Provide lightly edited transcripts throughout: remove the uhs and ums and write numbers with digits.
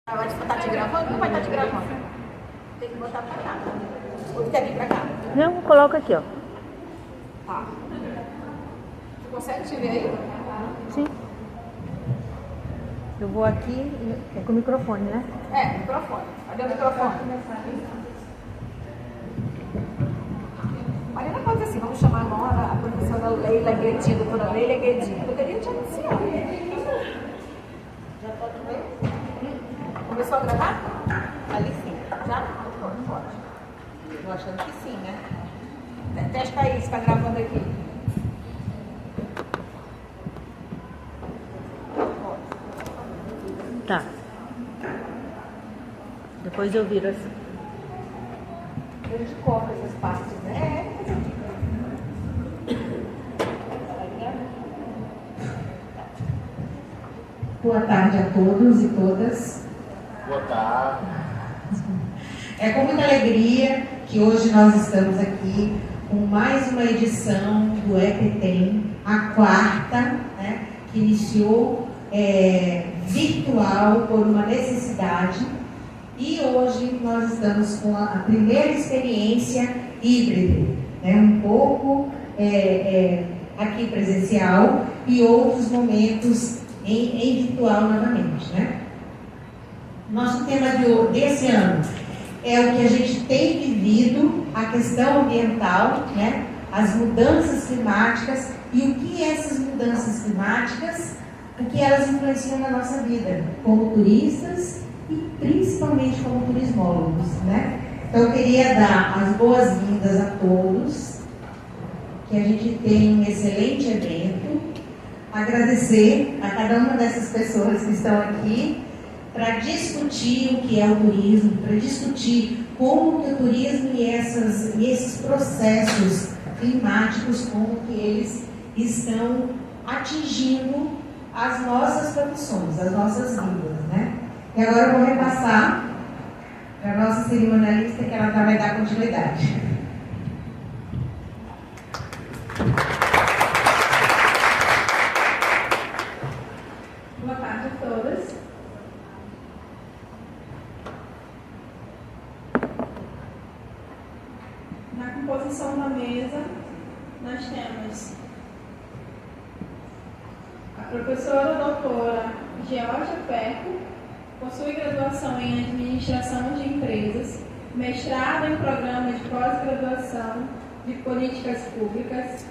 Agora você tá te gravando? Não vai estar te gravando. Tem que botar pra cá. Ou tu quer vir pra cá? Não, coloca aqui, ó. Tá. Tu consegue te ver aí? Sim. Eu vou aqui, é com o microfone, né? É, microfone. Cadê o microfone? Marina pode dizer assim, vamos chamar agora a professora Leila Guedinha, doutora Leila Guedinha. Eu queria te anunciar. Já pode ver? Começou a gravar? Ali sim. Já? Pode. Tô achando que sim, né? Testa aí, se tá gravando aqui. Tá. Depois eu viro assim. A gente corta essas partes, né? Boa tarde a todos e todas. Boa tarde. É com muita alegria que hoje nós estamos aqui com mais uma edição do EPTEM, a quarta, né, que iniciou virtual por uma necessidade. E hoje nós estamos com a primeira experiência híbrida, né, um pouco aqui presencial e outros momentos em virtual novamente, né? Nosso tema desse ano é o que a gente tem vivido, a questão ambiental, né? As mudanças climáticas e o que essas mudanças climáticas, o que elas influenciam na nossa vida, como turistas e principalmente como turismólogos, né? Então eu queria dar as boas-vindas a todos, que a gente tenha um excelente evento, agradecer a cada uma dessas pessoas que estão aqui para discutir o que é o turismo, para discutir como que o turismo e esses processos climáticos, como que eles estão atingindo as nossas profissões, as nossas vidas, né? E agora eu vou repassar para a nossa cerimonialista, que ela vai dar continuidade. Boa tarde a todas. Na composição da mesa, nós temos a professora doutora Georgia Perco, possui graduação em Administração de Empresas, mestrado em Programa de Pós-Graduação de Políticas Públicas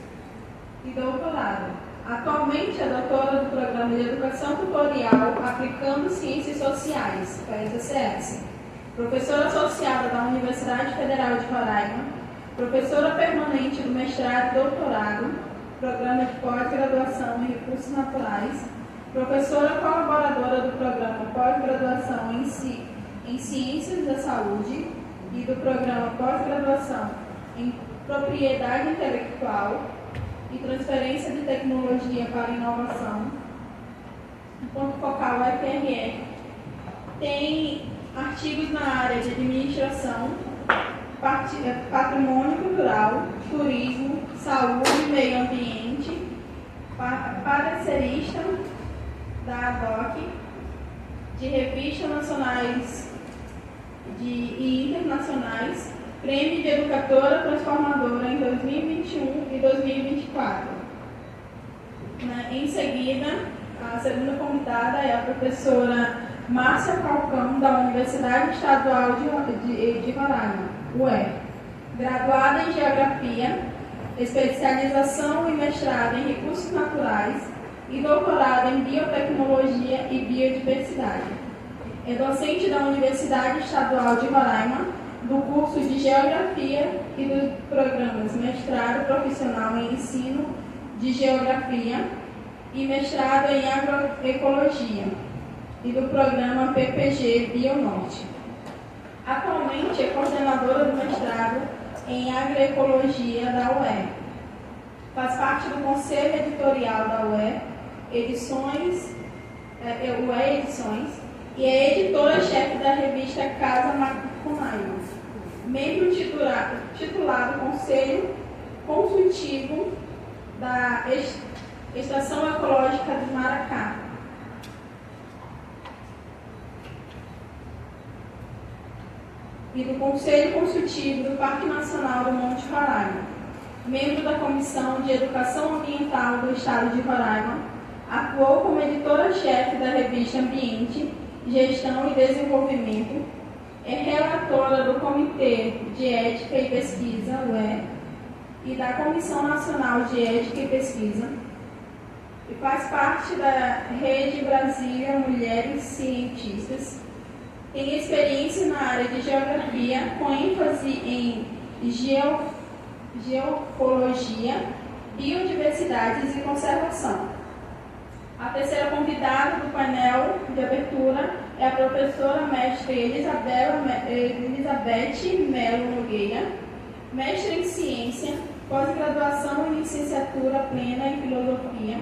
e doutorado. Atualmente é doutora do Programa de Educação Tutorial Aplicando Ciências Sociais, PSCS. Professora associada da Universidade Federal de Roraima, professora permanente do mestrado e doutorado, Programa de Pós-Graduação em Recursos Naturais, professora colaboradora do Programa Pós-Graduação em Ciências da Saúde e do Programa Pós-Graduação em Propriedade Intelectual e Transferência de Tecnologia para Inovação. O ponto focal é FRR. Tem artigos na área de administração, patrimônio cultural, turismo, saúde e meio ambiente, parecerista da ADOC, de revistas nacionais e internacionais, Prêmio de Educadora Transformadora em 2021 e 2024. Em seguida, a segunda convidada é a professora Márcia Falcão, da Universidade Estadual de Roraima, UER, graduada em Geografia, especialização e mestrado em Recursos Naturais e doutorado em Biotecnologia e Biodiversidade. É docente da Universidade Estadual de Roraima, do curso de Geografia e dos programas mestrado profissional em ensino de Geografia e mestrado em Agroecologia e do programa PPG Bionorte. Atualmente é coordenadora do mestrado em Agroecologia da UER. Faz parte do Conselho Editorial da UER Edições, UER Edições, e é editora-chefe da revista Casa Macunaíma. Membro titulado Conselho Consultivo da Estação Ecológica de Maracá. e do Conselho Consultivo do Parque Nacional do Monte Roraima. Membro da Comissão de Educação Ambiental do Estado de Roraima, atuou como editora-chefe da revista Ambiente, Gestão e Desenvolvimento, é relatora do Comitê de Ética e Pesquisa, UE, e da Comissão Nacional de Ética e Pesquisa, e faz parte da Rede Brasília Mulheres Cientistas. Tem experiência na área de geografia, com ênfase em geofologia, biodiversidades e conservação. A terceira convidada do painel de abertura é a professora mestre Elizabeth Melo Nogueira, mestre em ciência, pós-graduação e licenciatura plena em filosofia.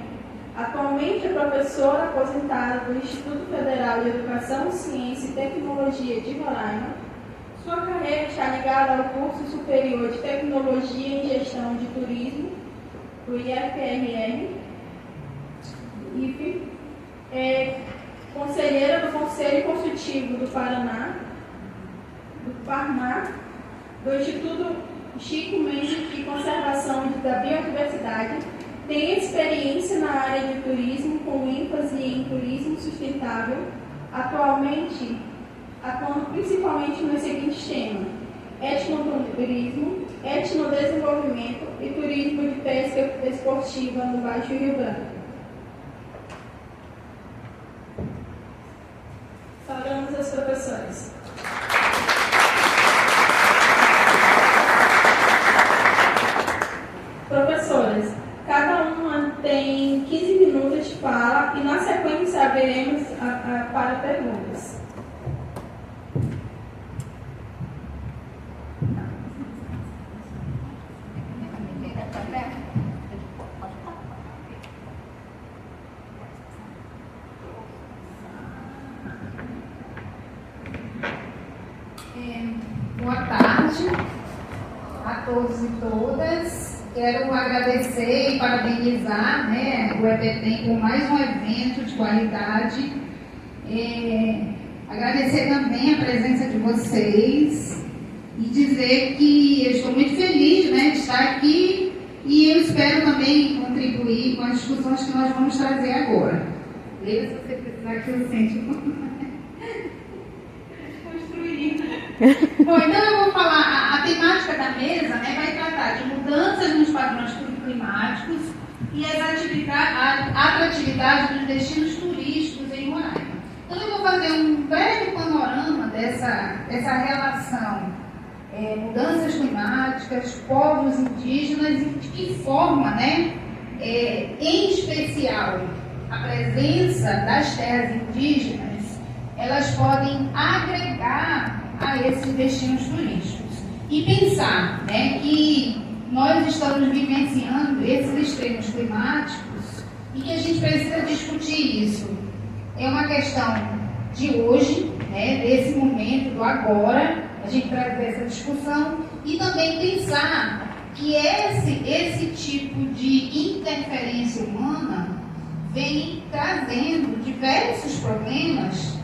Atualmente é professora aposentada do Instituto Federal de Educação, Ciência e Tecnologia de Roraima. Sua carreira está ligada ao curso superior de Tecnologia em Gestão de Turismo, do IFRR, é conselheira do Conselho Consultivo do Paraná, do Instituto Chico Mendes de Conservação da Biodiversidade. Tem experiência na área de turismo, com ênfase em turismo sustentável, atualmente atuando principalmente nos seguintes temas: etnoturismo, etnodesenvolvimento e turismo de pesca esportiva no Baixo Rio Branco. Saudamos as professoras. Professoras, cada uma tem 15 minutos de fala e na sequência abriremos para perguntas. Boa tarde a todos e todas. Quero agradecer e parabenizar, o EBTEM por mais um evento de qualidade. Agradecer também a presença de vocês e dizer que eu estou muito feliz, de estar aqui, e eu espero também contribuir com as discussões que nós vamos trazer agora. Leia se você precisar que eu sente. Bom, então eu vou falar, a temática da mesa vai tratar de mudanças nos padrões climáticos e a atratividade dos destinos turísticos em Roraima. Então eu vou fazer um breve panorama dessa relação mudanças climáticas, povos indígenas e de que forma, em especial, a presença das terras indígenas, elas podem agregar a esses destinos turísticos. E pensar que nós estamos vivenciando esses extremos climáticos e que a gente precisa discutir isso. É uma questão de hoje, desse momento, do agora, a gente trazer essa discussão e também pensar que esse tipo de interferência humana vem trazendo diversos problemas,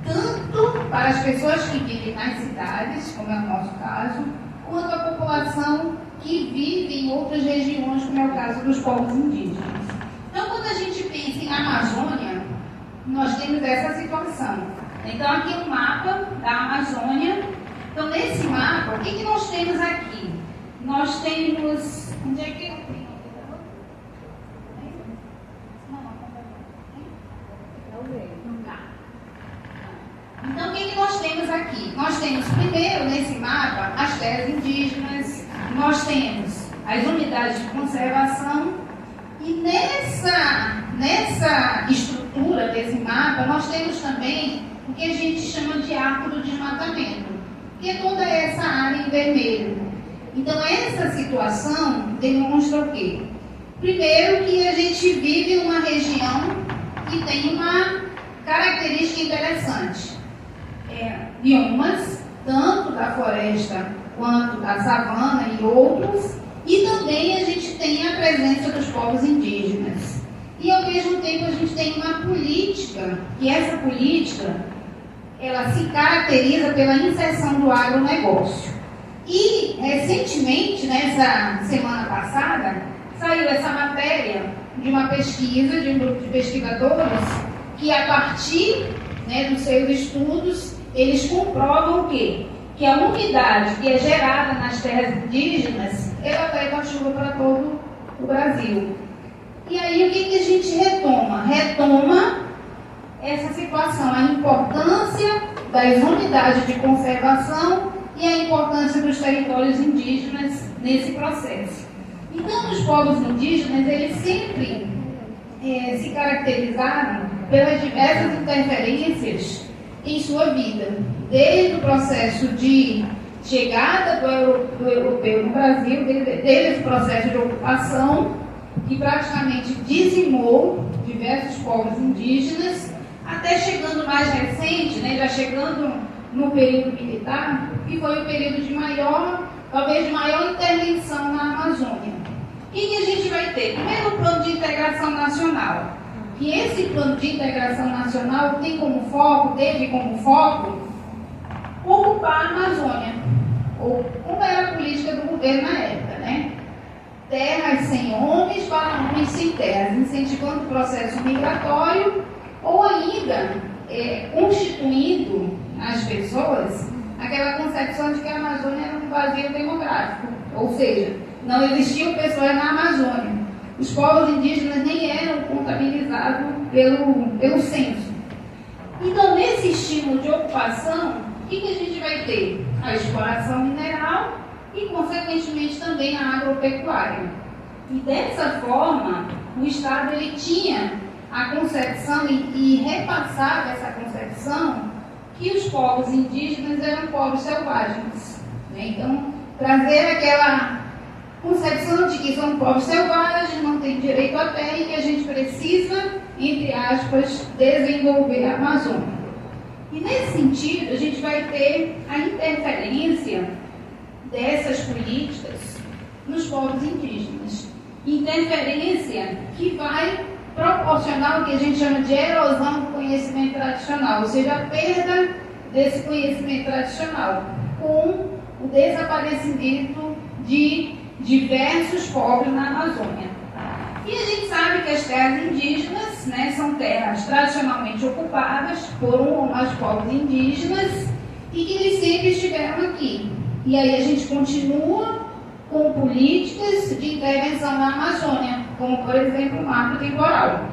tanto para as pessoas que vivem nas cidades, como é o nosso caso, quanto a população que vive em outras regiões, como é o caso dos povos indígenas. Então, quando a gente pensa em Amazônia, nós temos essa situação. Então, aqui é um mapa da Amazônia. Então, nesse mapa, o que nós temos aqui? Nós temos... Onde é que eu tenho? Então, o que nós temos aqui? Nós temos, primeiro, nesse mapa, as terras indígenas, nós temos as unidades de conservação, e nessa estrutura desse mapa, nós temos também o que a gente chama de arco do desmatamento, que é toda essa área em vermelho. Então, essa situação demonstra o quê? Primeiro, que a gente vive uma região que tem uma característica interessante. Biomas, tanto da floresta quanto da savana e outros, e também a gente tem a presença dos povos indígenas. E ao mesmo tempo a gente tem uma política, e essa política ela se caracteriza pela inserção do agronegócio. E, recentemente, nessa semana passada, saiu essa matéria de uma pesquisa, de um grupo de pesquisadores, que a partir, né, dos seus estudos, eles comprovam o quê? Que a umidade que é gerada nas terras indígenas, ela pega a chuva para todo o Brasil. E aí, o que a gente retoma? Retoma essa situação, a importância das unidades de conservação e a importância dos territórios indígenas nesse processo. Então, os povos indígenas, eles sempre se caracterizaram pelas diversas interferências em sua vida, desde o processo de chegada do europeu no Brasil, desde esse processo de ocupação, que praticamente dizimou diversos povos indígenas, até chegando mais recente, né, já chegando no período militar, que foi o período de maior, talvez de maior intervenção na Amazônia. O que a gente vai ter? Primeiro, o plano de integração nacional. Que esse plano de integração nacional teve como foco, ocupar a Amazônia, ou como era a política do governo na época, né? Terras sem homens para homens sem terras, incentivando o processo migratório, ou ainda constituindo nas pessoas aquela concepção de que a Amazônia era um vazio demográfico, ou seja, não existiam pessoas na Amazônia. Os povos indígenas nem eram contabilizados pelo censo. Então, nesse estímulo de ocupação, o que a gente vai ter? A exploração mineral e, consequentemente, também a agropecuária. E dessa forma, o Estado ele tinha a concepção e repassava essa concepção que os povos indígenas eram povos selvagens, né? Então, trazer aquela concepção de que são povos selvagens, não têm direito à terra e que a gente precisa, entre aspas, desenvolver a Amazônia. E nesse sentido, a gente vai ter a interferência dessas políticas nos povos indígenas. Interferência que vai proporcionar o que a gente chama de erosão do conhecimento tradicional, ou seja, a perda desse conhecimento tradicional, com o desaparecimento de diversos povos na Amazônia. E a gente sabe que as terras indígenas, né, são terras tradicionalmente ocupadas por um ou mais povos indígenas e que eles sempre estiveram aqui. E aí a gente continua com políticas de intervenção na Amazônia, como, por exemplo, o marco temporal,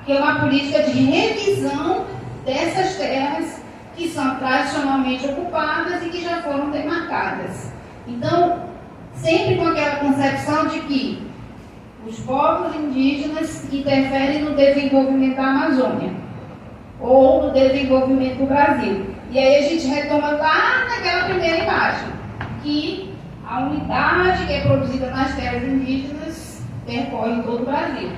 que é uma política de revisão dessas terras que são tradicionalmente ocupadas e que já foram demarcadas. Então, sempre com aquela concepção de que os povos indígenas interferem no desenvolvimento da Amazônia ou no desenvolvimento do Brasil. E aí a gente retoma lá naquela primeira imagem, que a unidade que é produzida nas terras indígenas percorre todo o Brasil.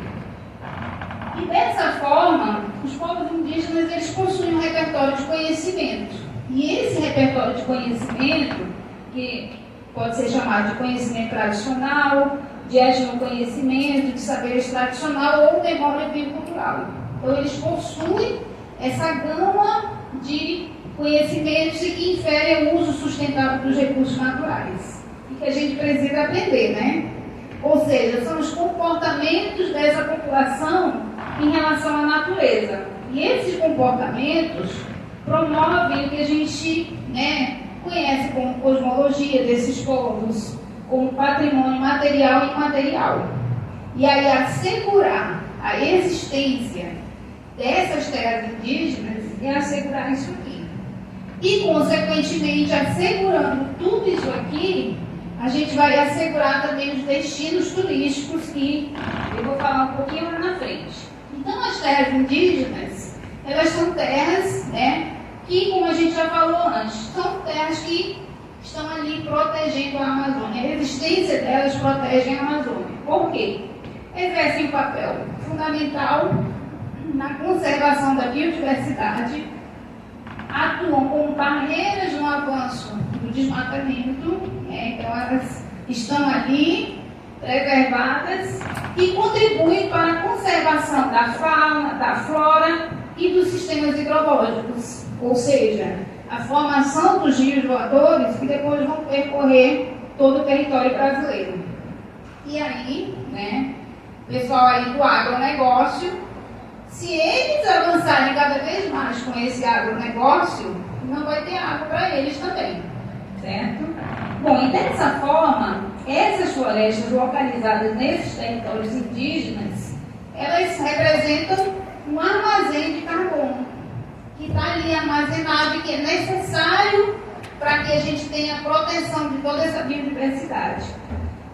E dessa forma, os povos indígenas eles possuem um repertório de conhecimento. E esse repertório de conhecimento, que pode ser chamado de conhecimento tradicional, de etnoconhecimento, de saberes tradicional ou memória biocultural. Então, eles possuem essa gama de conhecimentos e que inferem o uso sustentável dos recursos naturais. E que a gente precisa aprender, né? Ou seja, são os comportamentos dessa população em relação à natureza. E esses comportamentos promovem o que a gente, né, conhece como cosmologia desses povos, como patrimônio material e imaterial. E aí assegurar a existência dessas terras indígenas é assegurar isso aqui. E, consequentemente, assegurando tudo isso aqui, a gente vai assegurar também os destinos turísticos que eu vou falar um pouquinho lá na frente. Então, as terras indígenas, elas são terras, né, que, como a gente já falou antes, são terras que estão ali protegendo a Amazônia. A existência delas protege a Amazônia. Por quê? Exercem um papel fundamental na conservação da biodiversidade, atuam como barreiras no avanço do desmatamento, né? Então elas estão ali preservadas e contribuem para a conservação da fauna, da flora e dos sistemas hidrológicos ou seja, a formação dos rios voadores que depois vão percorrer todo o território brasileiro. E aí, né, o pessoal aí do agronegócio, se eles avançarem cada vez mais com esse agronegócio, não vai ter água para eles também, certo? Bom, e dessa forma, essas florestas localizadas nesses territórios indígenas, elas representam um armazém de carbono, que está ali armazenado e que é necessário para que a gente tenha proteção de toda essa biodiversidade.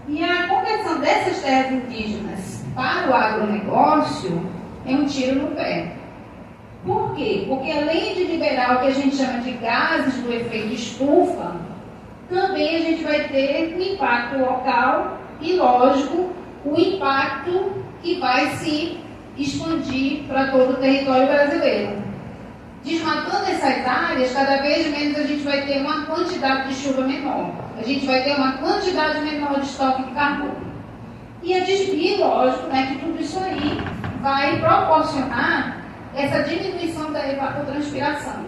E a conversão dessas terras indígenas para o agronegócio é um tiro no pé. Por quê? Porque além de liberar o que a gente chama de gases do efeito estufa, também a gente vai ter um impacto local e, lógico, o impacto que vai se expandir para todo o território brasileiro. Desmatando essas áreas, cada vez menos a gente vai ter uma quantidade de chuva menor. A gente vai ter uma quantidade menor de estoque de carbono. E a desvio, lógico, né, que tudo isso aí vai proporcionar essa diminuição da evapotranspiração.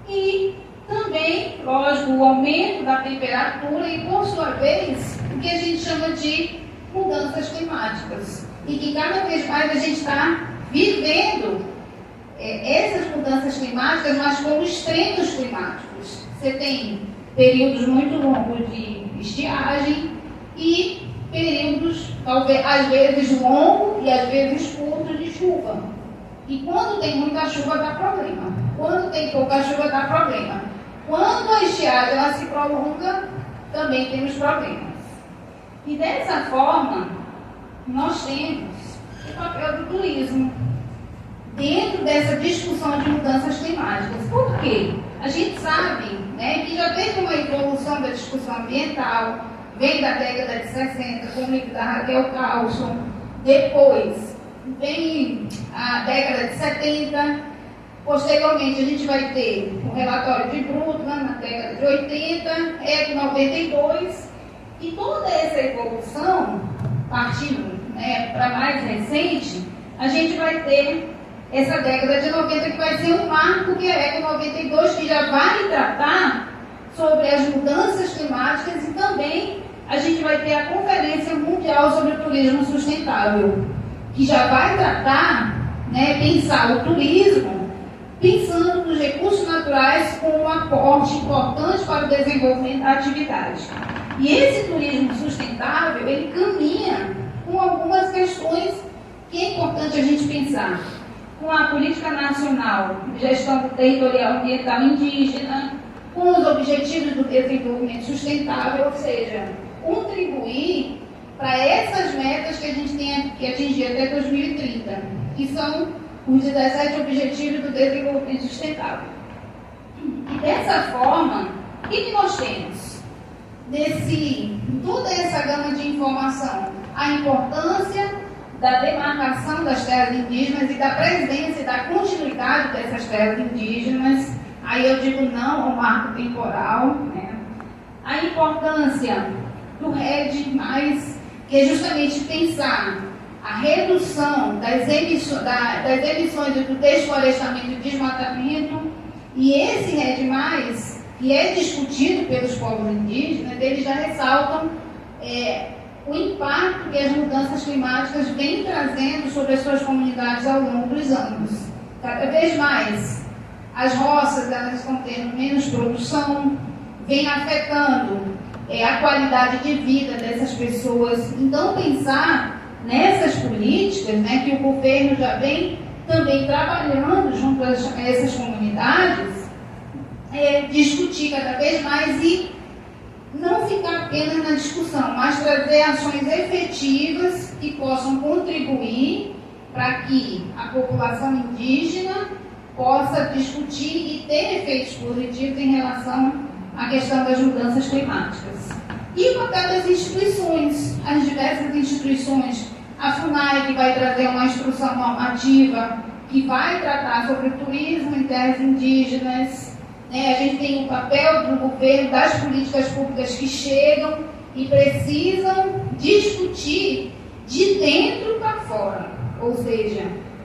E também, lógico, o aumento da temperatura e, por sua vez, o que a gente chama de mudanças climáticas. E que cada vez mais a gente está vivendo essas mudanças climáticas, mas como extremos climáticos. Você tem períodos muito longos de estiagem e períodos, talvez, às vezes longos e às vezes curtos de chuva. E quando tem muita chuva dá problema. Quando tem pouca chuva dá problema. Quando a estiagem ela se prolonga, também temos problemas. E dessa forma, nós temos o papel do turismo dentro dessa discussão de mudanças climáticas. Por quê? A gente sabe, né, que já teve uma evolução da discussão ambiental, vem da década de 60, com o livro da Raquel Carlson, depois vem a década de 70, posteriormente a gente vai ter o relatório de Brundtland na década de 80, ECO 92, e toda essa evolução, partindo, né, para mais recente, a gente vai ter essa década de 90 que vai ser um marco, que é a ECO 92, que já vai tratar sobre as mudanças climáticas, e também a gente vai ter a Conferência Mundial sobre o Turismo Sustentável, que já vai tratar, né, pensar o turismo, pensando nos recursos naturais como um aporte importante para o desenvolvimento da atividade. E esse turismo sustentável, ele caminha com algumas questões que é importante a gente pensar. Com a Política Nacional de Gestão Territorial Ambiental Indígena, com os Objetivos do Desenvolvimento Sustentável, ou seja, contribuir para essas metas que a gente tem que atingir até 2030, que são os 17 Objetivos do Desenvolvimento Sustentável. E dessa forma, o que nós temos? Toda essa gama de informação, a importância da demarcação das terras indígenas e da presença e da continuidade dessas terras indígenas. Aí eu digo não ao marco temporal, né? A importância do RED+, que é justamente pensar a redução das emissões do desflorestamento e desmatamento, e esse RED+, que é discutido pelos povos indígenas, eles já ressaltam o impacto que as mudanças climáticas vêm trazendo sobre as suas comunidades ao longo dos anos. Cada vez mais, as roças elas estão tendo menos produção, vem afetando a qualidade de vida dessas pessoas. Então, pensar nessas políticas, né, que o governo já vem também trabalhando junto a essas comunidades, discutir cada vez mais e não ficar apenas na discussão, mas trazer ações efetivas que possam contribuir para que a população indígena possa discutir e ter efeitos positivos em relação à questão das mudanças climáticas. E o papel das instituições, as diversas instituições, a FUNAI, que vai trazer uma instrução normativa que vai tratar sobre o turismo em terras indígenas. A gente tem o papel do governo, das políticas públicas que chegam e precisam discutir de dentro para fora, ou seja,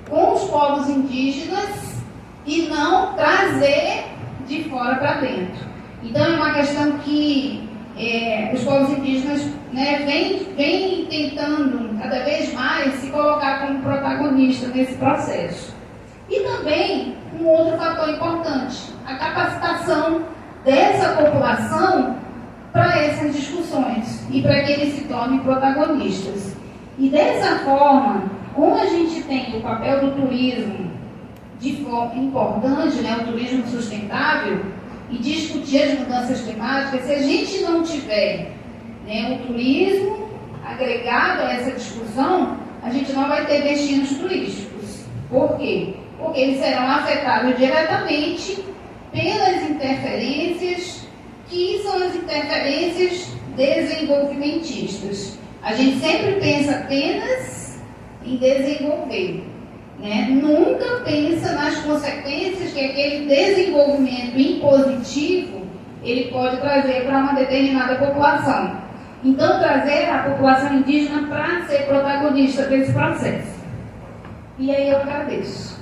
com os povos indígenas e não trazer de fora para dentro. Então é uma questão que os povos indígenas, né, vem tentando cada vez mais se colocar como protagonista nesse processo. E também um outro fator importante, a capacitação dessa população para essas discussões e para que eles se tornem protagonistas. E dessa forma, como a gente tem o papel do turismo de forma importante, né, o turismo sustentável, e discutir as mudanças climáticas, se a gente não tiver, né, o turismo agregado a essa discussão, a gente não vai ter destinos turísticos. Por quê? Porque eles serão afetados diretamente pelas interferências que são as interferências desenvolvimentistas. A gente sempre pensa apenas em desenvolver, né? Nunca pensa nas consequências que aquele desenvolvimento impositivo ele pode trazer para uma determinada população. Então, trazer a população indígena para ser protagonista desse processo. E aí eu agradeço.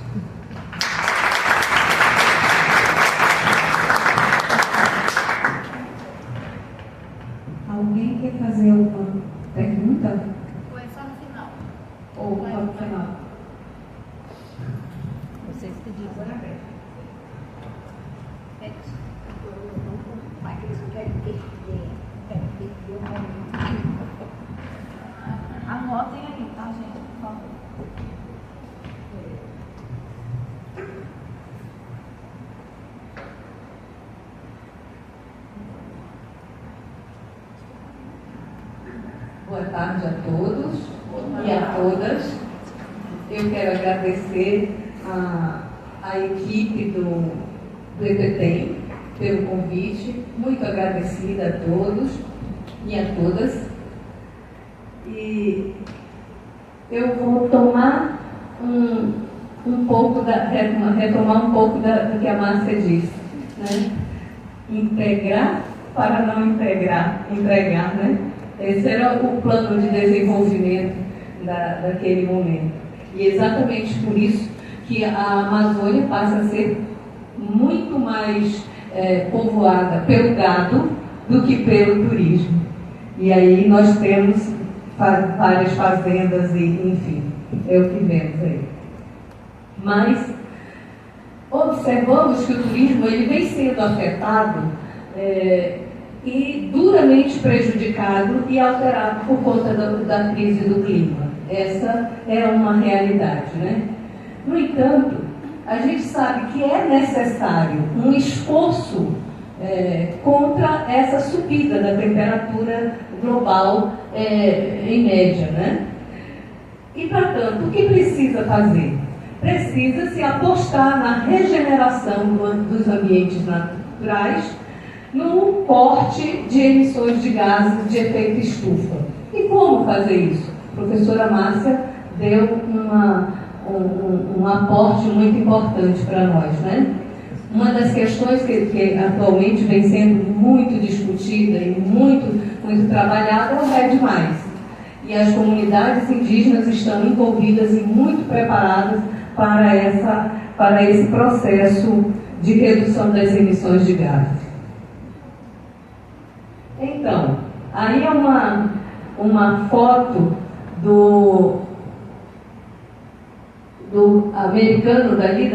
Alguém quer fazer alguma pergunta? Foi só no final. Ou no final? Vocês que dizem. Anotem aí, tá, gente? Por favor. Boa tarde a todos e a todas. Eu quero agradecer a equipe do EPTEM pelo convite. Muito agradecida a todos e a todas. E eu vou tomar retomar um pouco do que a Márcia disse, né? Integrar para não entregar, né? Esse era o plano de desenvolvimento daquele momento. E exatamente por isso que a Amazônia passa a ser muito mais povoada pelo gado do que pelo turismo. E aí nós temos várias fazendas e, enfim, é o que vemos aí. Mas observamos que o turismo ele vem sendo afetado e duramente prejudicado e alterado por conta da crise do clima. Essa é uma realidade, né? No entanto, a gente sabe que é necessário um esforço contra essa subida da temperatura global em média, né? E, portanto, o que precisa fazer? Precisa-se apostar na regeneração dos ambientes naturais, no corte de emissões de gases de efeito estufa. E como fazer isso? A professora Márcia deu um aporte muito importante para nós, né? Uma das questões que atualmente vem sendo muito discutida e muito trabalhada é o REDD+. E as comunidades indígenas estão envolvidas e muito preparadas para esse processo de redução das emissões de gases. Então, aí é uma foto do americano dali,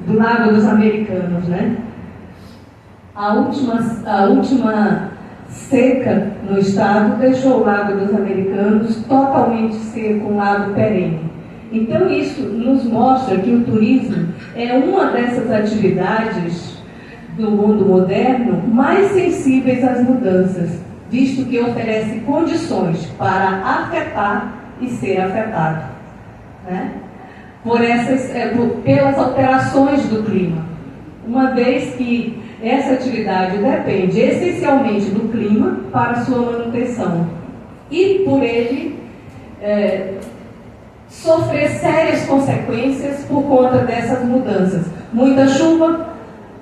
do Lago dos Americanos, né? A última seca no estado deixou o Lago dos Americanos totalmente seco, um lago perene. Então isso nos mostra que o turismo é uma dessas atividades do mundo moderno mais sensíveis às mudanças, visto que oferece condições para afetar e ser afetado, né? Pelas alterações do clima, uma vez que essa atividade depende essencialmente do clima para sua manutenção e por ele sofrer sérias consequências por conta dessas mudanças. Muita chuva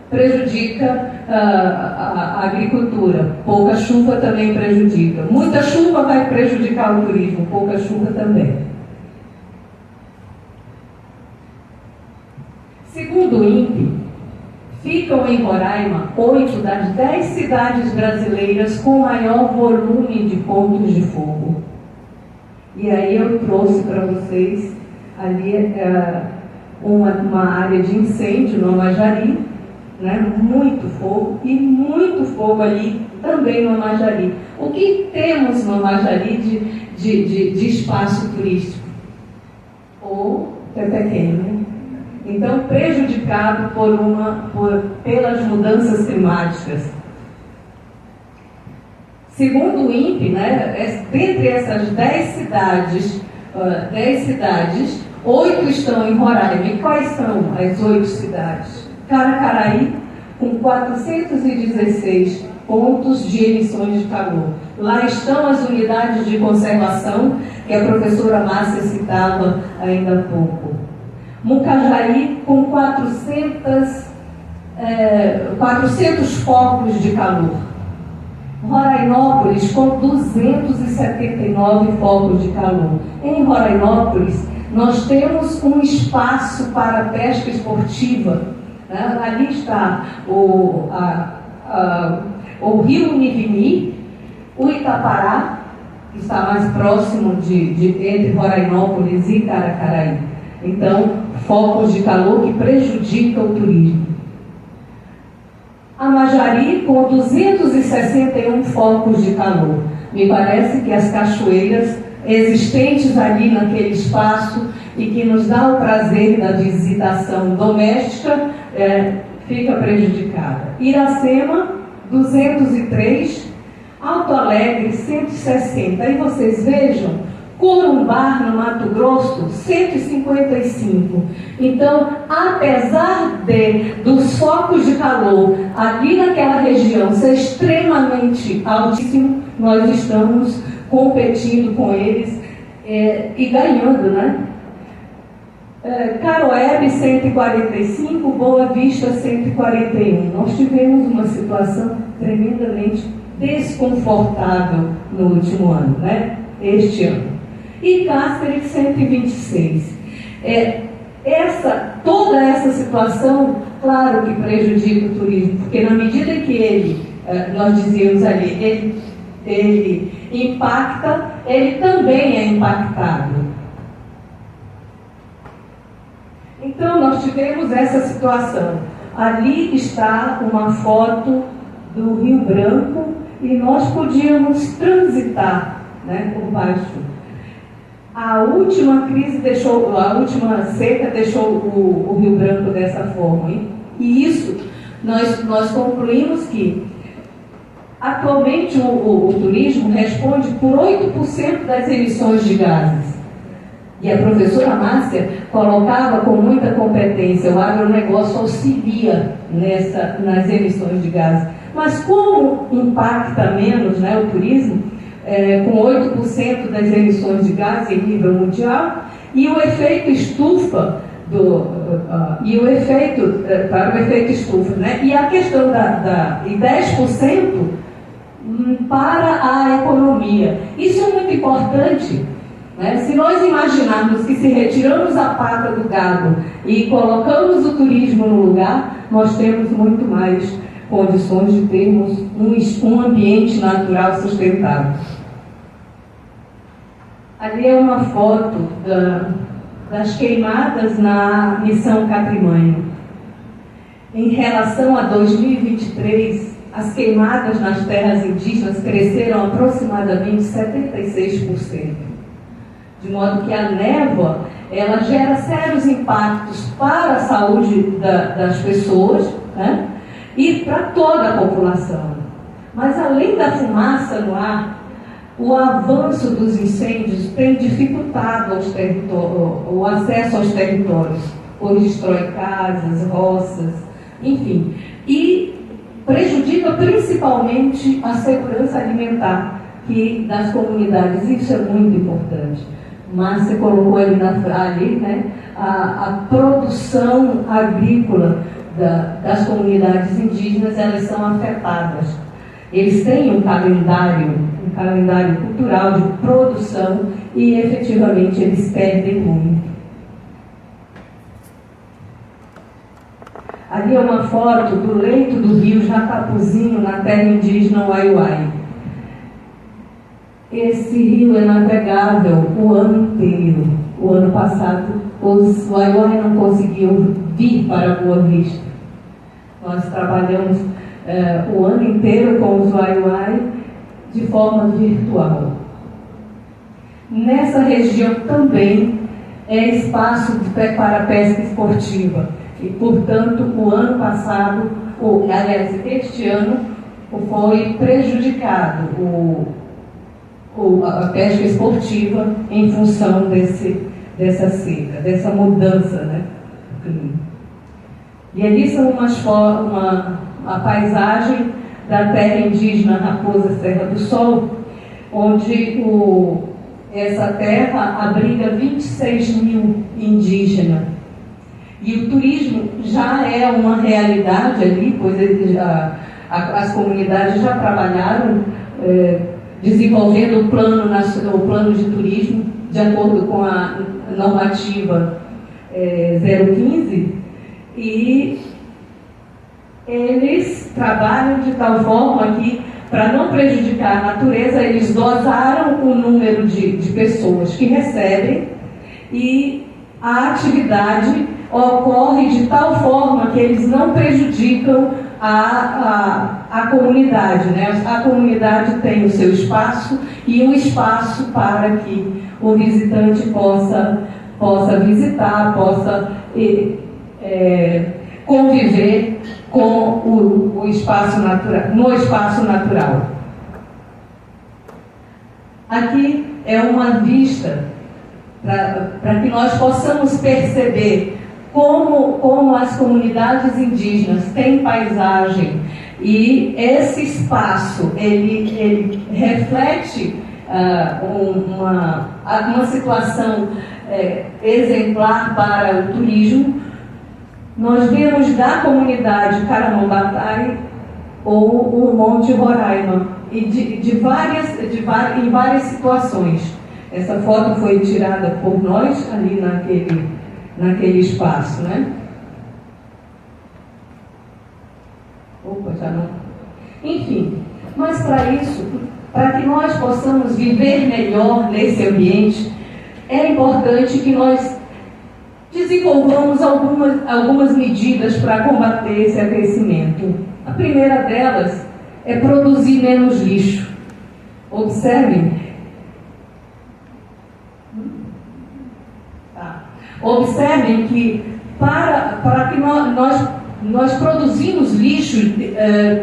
prejudica a agricultura, pouca chuva também prejudica. Muita chuva vai prejudicar o turismo, pouca chuva também. Segundo o INPE, ficam em Roraima 8 das 10 cidades brasileiras com maior volume de pontos de fogo. E aí eu trouxe para vocês ali uma área de incêndio no Amajari, né? Muito fogo ali também no Amajari. O que temos no Amajari de espaço turístico? Ou é pequeno, né? Então, prejudicado pelas mudanças climáticas. Segundo o INPE, né, dentre essas 10 cidades, 8 estão em Roraima. E quais são as 8 cidades? Caracaraí, com 416 pontos de emissões de calor. Lá estão as unidades de conservação, que a professora Márcia citava ainda há pouco. Mucajaí, com 400 focos de calor. Rorainópolis, com 279 focos de calor. Em Rorainópolis, nós temos um espaço para pesca esportiva. Né? Ali está o rio Univini, o Itapará, que está mais próximo entre Rorainópolis e Caracaraí. Então, focos de calor que prejudicam o turismo. Amajari, com 261 focos de calor. Me parece que as cachoeiras existentes ali naquele espaço e que nos dá o prazer da visitação doméstica, fica prejudicada. Iracema, 203, Alto Alegre, 160. Aí vocês vejam, Corumbá, no Mato Grosso, 155. Então, apesar dos focos de calor ali naquela região ser extremamente altíssimo, nós estamos competindo com eles e ganhando, né? Caroebe, 145, Boa Vista, 141. Nós tivemos uma situação tremendamente desconfortável no último ano, né? Este ano. E Cáceres, 126. Toda essa situação, claro que prejudica o turismo, porque na medida que nós dizíamos ali, ele impacta, ele também é impactado. Então, nós tivemos essa situação. Ali está uma foto do Rio Branco e nós podíamos transitar, né, por baixo. A última seca deixou o Rio Branco dessa forma. E isso, nós concluímos que atualmente o turismo responde por 8% das emissões de gases. E a professora Márcia colocava com muita competência, o agronegócio auxilia nas emissões de gases. Mas como impacta menos, né, o turismo, com 8% das emissões de gases em nível mundial, e o efeito estufa, para o efeito estufa, né? E a questão e 10% para a economia. Isso é muito importante, né? Se nós imaginarmos que se retiramos a pata do gado e colocamos o turismo no lugar, nós temos muito mais condições de termos um ambiente natural sustentável. Ali é uma foto das queimadas na Missão Catrimanho. Em relação a 2023, as queimadas nas terras indígenas cresceram aproximadamente 76%. De modo que a névoa, ela gera sérios impactos para a saúde das pessoas, né? E para toda a população. Mas além da fumaça no ar, o avanço dos incêndios tem dificultado o acesso aos territórios, pois destrói casas, roças, enfim, e prejudica principalmente a segurança alimentar das comunidades. Isso é muito importante. Márcia colocou ali, né, a produção agrícola das comunidades indígenas, elas são afetadas. Eles têm um calendário cultural de produção e efetivamente eles perdem muito. Ali é uma foto do leito do rio Jatapuzinho, na terra indígena Uai-Uai. Esse rio é navegável o ano inteiro. O ano passado, os Uai-Uai não conseguiam vir para Boa Vista. Nós trabalhamos o ano inteiro com os Uai-Uai de forma virtual. Nessa região também é espaço para pesca esportiva. E, portanto, o ano passado, aliás, este ano, foi prejudicado a pesca esportiva em função dessa seca, dessa mudança, né? E ali são a paisagem da terra indígena Raposa Serra do Sol, onde essa terra abriga 26 mil indígenas. E o turismo já é uma realidade ali, pois as comunidades já trabalharam desenvolvendo o plano de turismo, de acordo com a normativa 015, e eles trabalham de tal forma que, para não prejudicar a natureza, eles dosaram o número de pessoas que recebem, e a atividade ocorre de tal forma que eles não prejudicam a comunidade, né? A comunidade tem o seu espaço e um espaço para que o visitante possa visitar, possa conviver com o espaço natural, no espaço natural. Aqui é uma vista para que nós possamos perceber como as comunidades indígenas têm paisagem, e esse espaço ele reflete uma situação exemplar para o turismo. Nós vemos da comunidade Caramambatai ou o Monte Roraima, e em várias situações. Essa foto foi tirada por nós ali naquele espaço, né? Opa, já não. Enfim, mas para que nós possamos viver melhor nesse ambiente, é importante que nós desenvolvamos algumas medidas para combater esse aquecimento. A primeira delas é produzir menos lixo. Observem. Observem que para que nós produzimos lixo,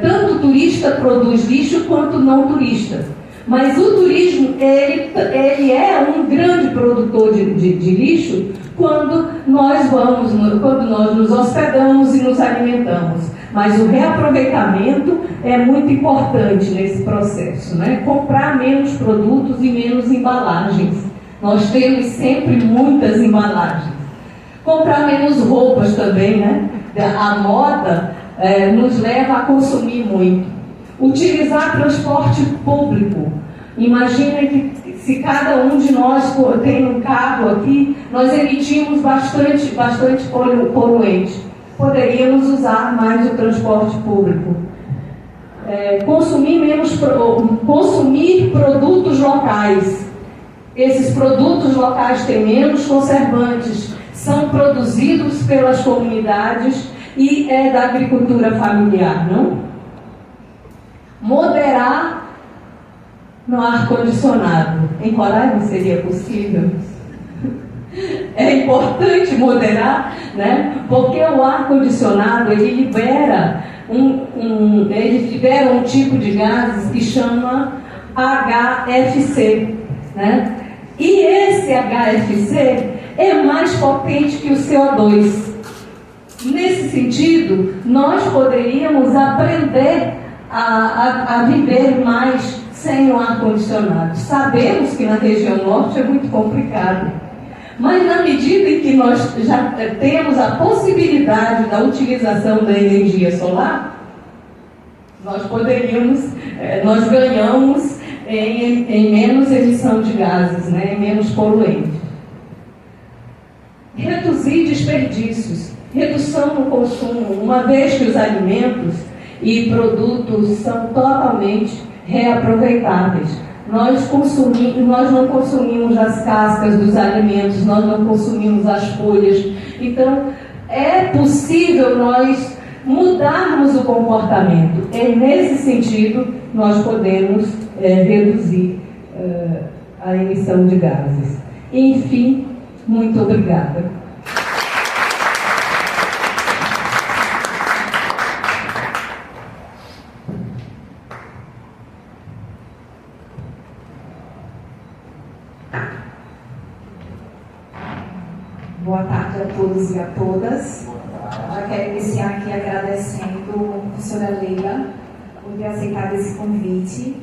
tanto o turista produz lixo quanto o não turista. Mas o turismo, ele é um grande produtor de lixo quando nós nos hospedamos e nos alimentamos. Mas o reaproveitamento é muito importante nesse processo, né? Comprar menos produtos e menos embalagens. Nós temos sempre muitas embalagens. Comprar menos roupas também, né? A moda nos leva a consumir muito. Utilizar transporte público. Imagina que se cada um de nós tem um carro aqui, nós emitimos bastante poluente. Poderíamos usar mais o transporte público. Consumir produtos locais. Esses produtos locais têm menos conservantes, são produzidos pelas comunidades e é da agricultura familiar, não? Moderar no ar-condicionado. Em Roraima seria possível? É importante moderar, né? Porque o ar-condicionado ele libera um tipo de gases que chama HFC, né? E esse HFC é mais potente que o CO2. Nesse sentido, nós poderíamos aprender a viver mais sem o ar-condicionado. Sabemos que na região norte é muito complicado, mas na medida em que nós já temos a possibilidade da utilização da energia solar, nós ganhamos em menos emissão de gases, né, em menos poluentes. Reduzir desperdícios. redução no consumo, uma vez que os alimentos e produtos são totalmente reaproveitáveis. Nós não consumimos as cascas dos alimentos, nós não consumimos as folhas. Então, é possível nós mudarmos o comportamento. E, nesse sentido, nós podemos reduzir a emissão de gases. Enfim, muito obrigada. Boa tarde a todos e a todas. Já quero iniciar aqui agradecendo a professora Leila por ter aceitado esse convite.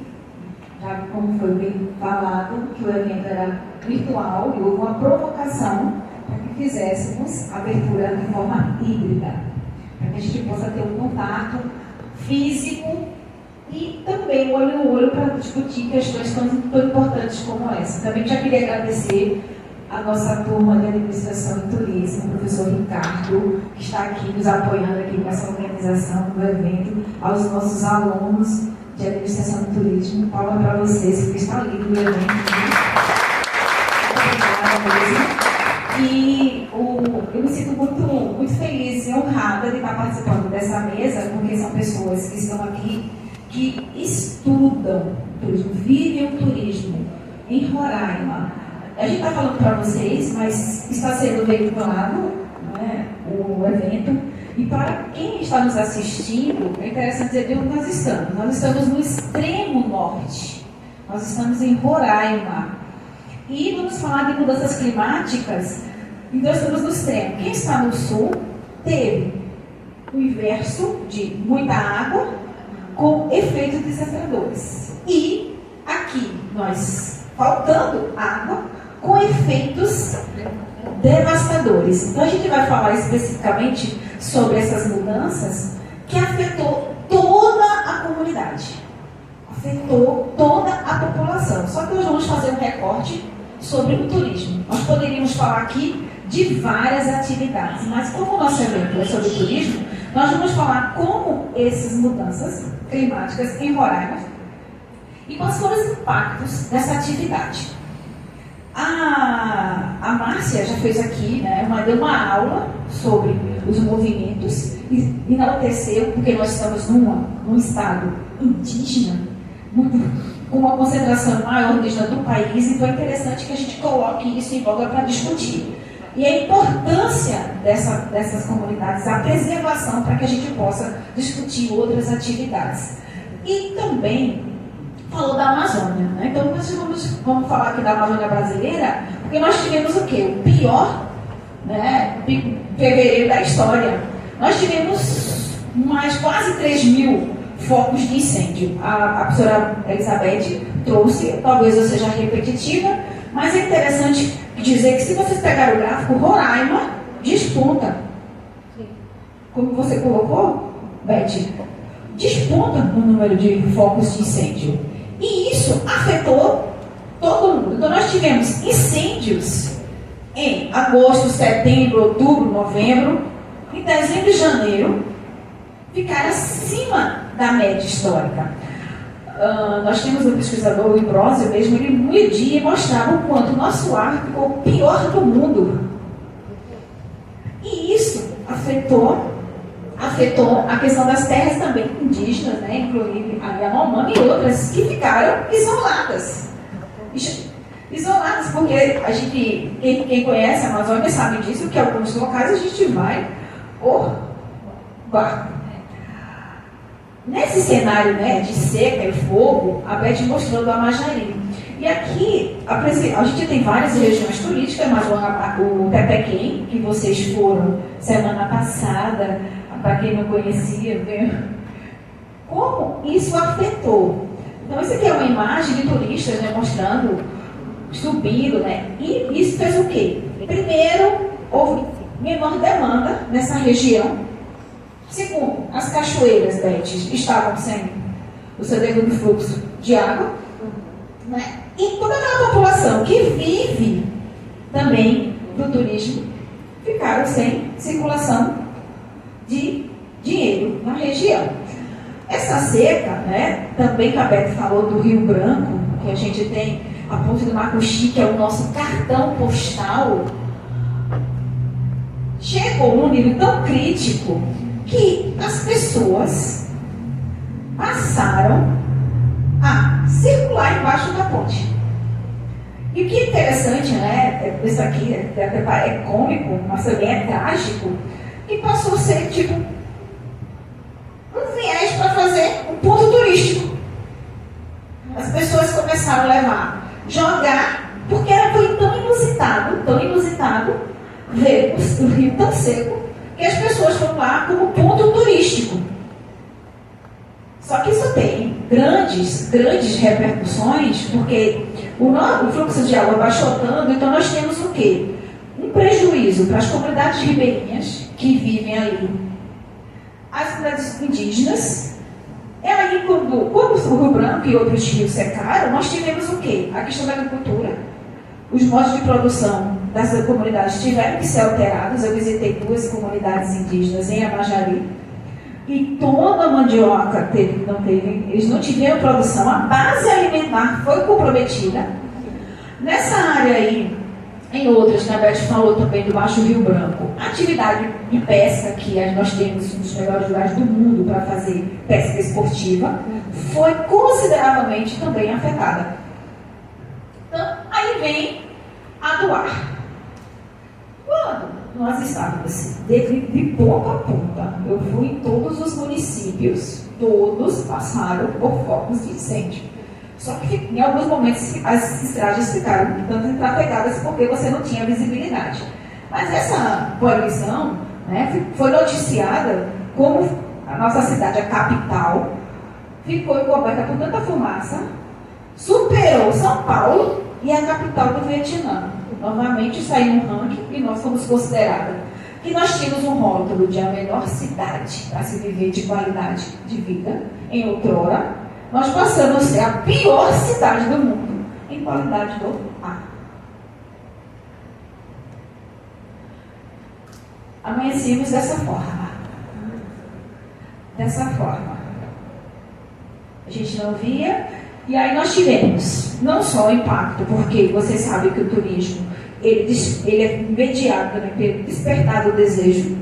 Já como foi bem falado, que o evento era virtual e houve uma provocação para que fizéssemos a abertura de forma híbrida, para que a gente possa ter um contato físico e também olho no olho para discutir questões tão importantes como essa. Também já queria agradecer a nossa turma de Administração e Turismo, o professor Ricardo, que está aqui nos apoiando aqui com essa organização do evento, aos nossos alunos de Administração e Turismo. Palma para vocês, que estão ali no evento. Obrigada mesmo. E eu me sinto muito feliz e honrada de estar participando dessa mesa, porque são pessoas que estão aqui, que estudam turismo, vivem o turismo em Roraima. A gente está falando para vocês, mas está sendo veiculado, né, o evento. E para quem está nos assistindo, é interessante dizer de onde nós estamos. Nós estamos no extremo norte. Nós estamos em Roraima. E vamos falar de mudanças climáticas. Então, estamos no extremo. Quem está no sul teve o inverso de muita água com efeitos desastrosos. E aqui, nós faltando água, com efeitos devastadores. Então, a gente vai falar especificamente sobre essas mudanças que afetou toda a comunidade, afetou toda a população. Só que nós vamos fazer um recorte sobre o turismo. Nós poderíamos falar aqui de várias atividades, mas como o nosso evento é sobre turismo, nós vamos falar como essas mudanças climáticas em Roraima e quais foram os impactos dessa atividade. A Márcia já fez aqui, né, deu uma aula sobre os movimentos e enalteceu, porque nós estamos num estado indígena, com uma concentração maior indígena do país, então é interessante que a gente coloque isso em voga para discutir. E a importância dessas comunidades, a preservação para que a gente possa discutir outras atividades. E também falou da Amazônia, né? Então nós vamos falar aqui da Amazônia brasileira, porque nós tivemos o quê? O pior, né, fevereiro da história. Nós tivemos quase 3.000 focos de incêndio. A professora Elizabeth trouxe, talvez eu seja repetitiva, mas é interessante dizer que se vocês pegarem o gráfico, Roraima desponta. Como você colocou, Beth, desponta no número de focos de incêndio. E isso afetou todo mundo. Então, nós tivemos incêndios em agosto, setembro, outubro, novembro, em dezembro e janeiro, ficaram acima da média histórica. Nós temos um pesquisador, o Imbrósio mesmo, ele media e mostrava o quanto o nosso ar ficou o pior do mundo. E isso afetou a questão das terras também indígenas, né, incluindo a Yanomami e outras, que ficaram isoladas. Isoladas porque a gente, quem conhece a Amazônia sabe disso, que em alguns locais a gente vai por barco. Nesse cenário, né, de seca e fogo, a Beth mostrou do Amajari. E aqui, a gente tem várias regiões turísticas, mas o Tepequém, que vocês foram semana passada, para quem não conhecia, viu? Como isso afetou. Então, isso aqui é uma imagem de turistas, né, mostrando, subindo, né? E isso fez o quê? Primeiro, houve menor demanda nessa região. Segundo, as cachoeiras, Beth, estavam sem o seu devido fluxo de água, né? E toda aquela população que vive também do turismo ficaram sem circulação de dinheiro na região. Essa seca, né, também que a Beth falou do Rio Branco, que a gente tem a Ponte do Macuxi, que é o nosso cartão postal, chegou num nível tão crítico que as pessoas passaram a circular embaixo da ponte. E o que é interessante, né, isso aqui é cômico, mas também é trágico, que passou a ser tipo um viés para fazer um ponto turístico. As pessoas começaram a levar, jogar, porque foi tão inusitado ver o rio tão seco, que as pessoas foram lá como ponto turístico. Só que isso tem grandes repercussões, porque o fluxo de água baixou tanto, então nós temos o quê? Um prejuízo para as comunidades ribeirinhas que vivem ali, as comunidades indígenas. É aí quando o Rio Branco e outros rios secaram, nós tivemos o quê? A questão da agricultura. Os modos de produção dessas comunidades tiveram que ser alterados. Eu visitei 2 comunidades indígenas em Amajari. E toda a mandioca eles não tiveram produção. A base alimentar foi comprometida. Nessa área aí, em outras, que a Beth falou também do Baixo Rio Branco, a atividade de pesca, que nós temos um dos melhores lugares do mundo para fazer pesca esportiva, foi consideravelmente também afetada. Então, aí vem a do ar. Quando nós estávamos de ponta a ponta, eu fui em todos os municípios, todos passaram por focos de incêndio. Só que em alguns momentos as estradas ficaram tanto trafegadas porque você não tinha visibilidade. Mas essa poluição, né, foi noticiada como a nossa cidade, a capital, ficou encoberta por tanta fumaça, superou São Paulo e a capital do Vietnã. Novamente saiu um ranking e nós fomos consideradas que nós tínhamos um rótulo de a melhor cidade para se viver de qualidade de vida em outrora. Nós passamos a ser a pior cidade do mundo em qualidade do ar. Amanhecemos dessa forma. A gente não via. E aí nós tivemos não só o impacto, porque você sabe que o turismo ele é imediato, né, despertar o desejo.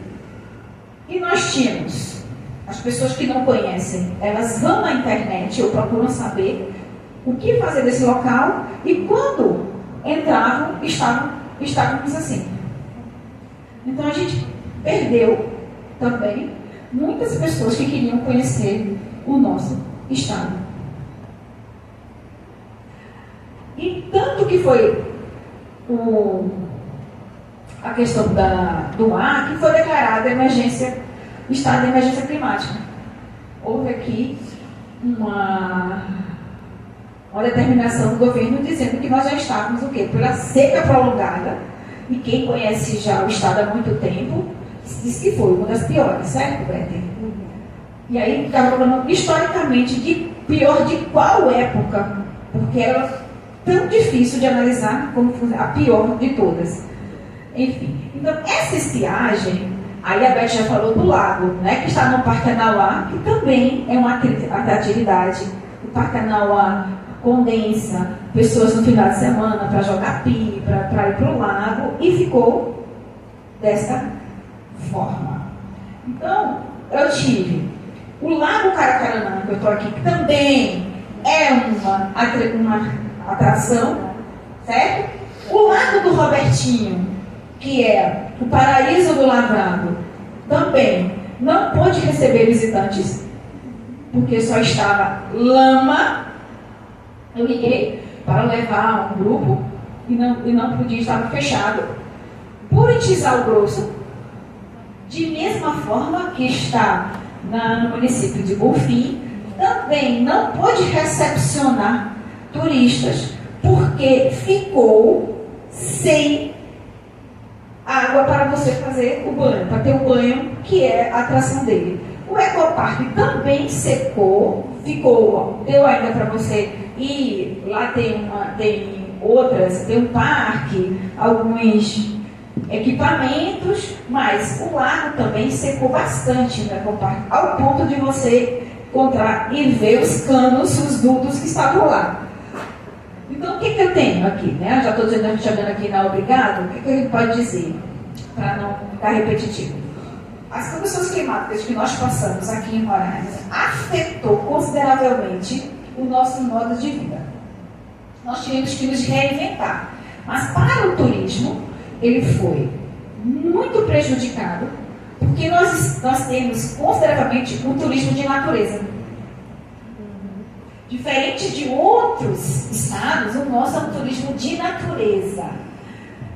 E nós tínhamos as pessoas que não conhecem, elas vão na internet ou procuram saber o que fazer desse local, e quando entravam, estávamos assim. Então a gente perdeu também muitas pessoas que queriam conhecer o nosso estado. E tanto que foi a questão do ar, que foi declarada estado de emergência climática. Houve aqui uma determinação do governo dizendo que nós já estávamos o quê? Pela seca prolongada, e quem conhece já o estado há muito tempo, diz que foi uma das piores, certo, Breter? E aí estava falando historicamente de pior de qual época, porque era tão difícil de analisar como a pior de todas. Enfim, então essa estiagem, aí a Beth já falou do lago, né, que está no Parque Anauá, que também é uma atratividade. O Parque Anauá condensa pessoas no final de semana para jogar pi, para ir para o lago, e ficou dessa forma. Então, eu tive o Lago Caracaranã, que eu estou aqui, que também é uma atração, certo? O Lago do Robertinho, que é o paraíso do lavrado, também não pôde receber visitantes, porque só estava lama. Eu liguei para levar um grupo e não podia, estava fechado. Buritizal Grosso, de mesma forma que está no município de Bonfim, também não pôde recepcionar turistas, porque ficou sem água para você fazer o banho, para ter o banho, que é a atração dele. O Ecoparque também secou, deu ainda para você ir, lá tem outras, tem um parque, alguns equipamentos, mas o lago também secou bastante, né, ao ponto de você encontrar e ver os canos, os dutos que estavam lá. Então, o que eu tenho aqui? Né? Eu já estou chegando aqui na Obrigado, o que a gente pode dizer, para não ficar repetitivo? As condições climáticas que nós passamos aqui em Roraima afetou consideravelmente o nosso modo de vida. Nós tivemos que nos reinventar. Mas para o turismo, ele foi muito prejudicado, porque nós temos consideravelmente um turismo de natureza. Diferente de outros estados, o nosso é um turismo de natureza.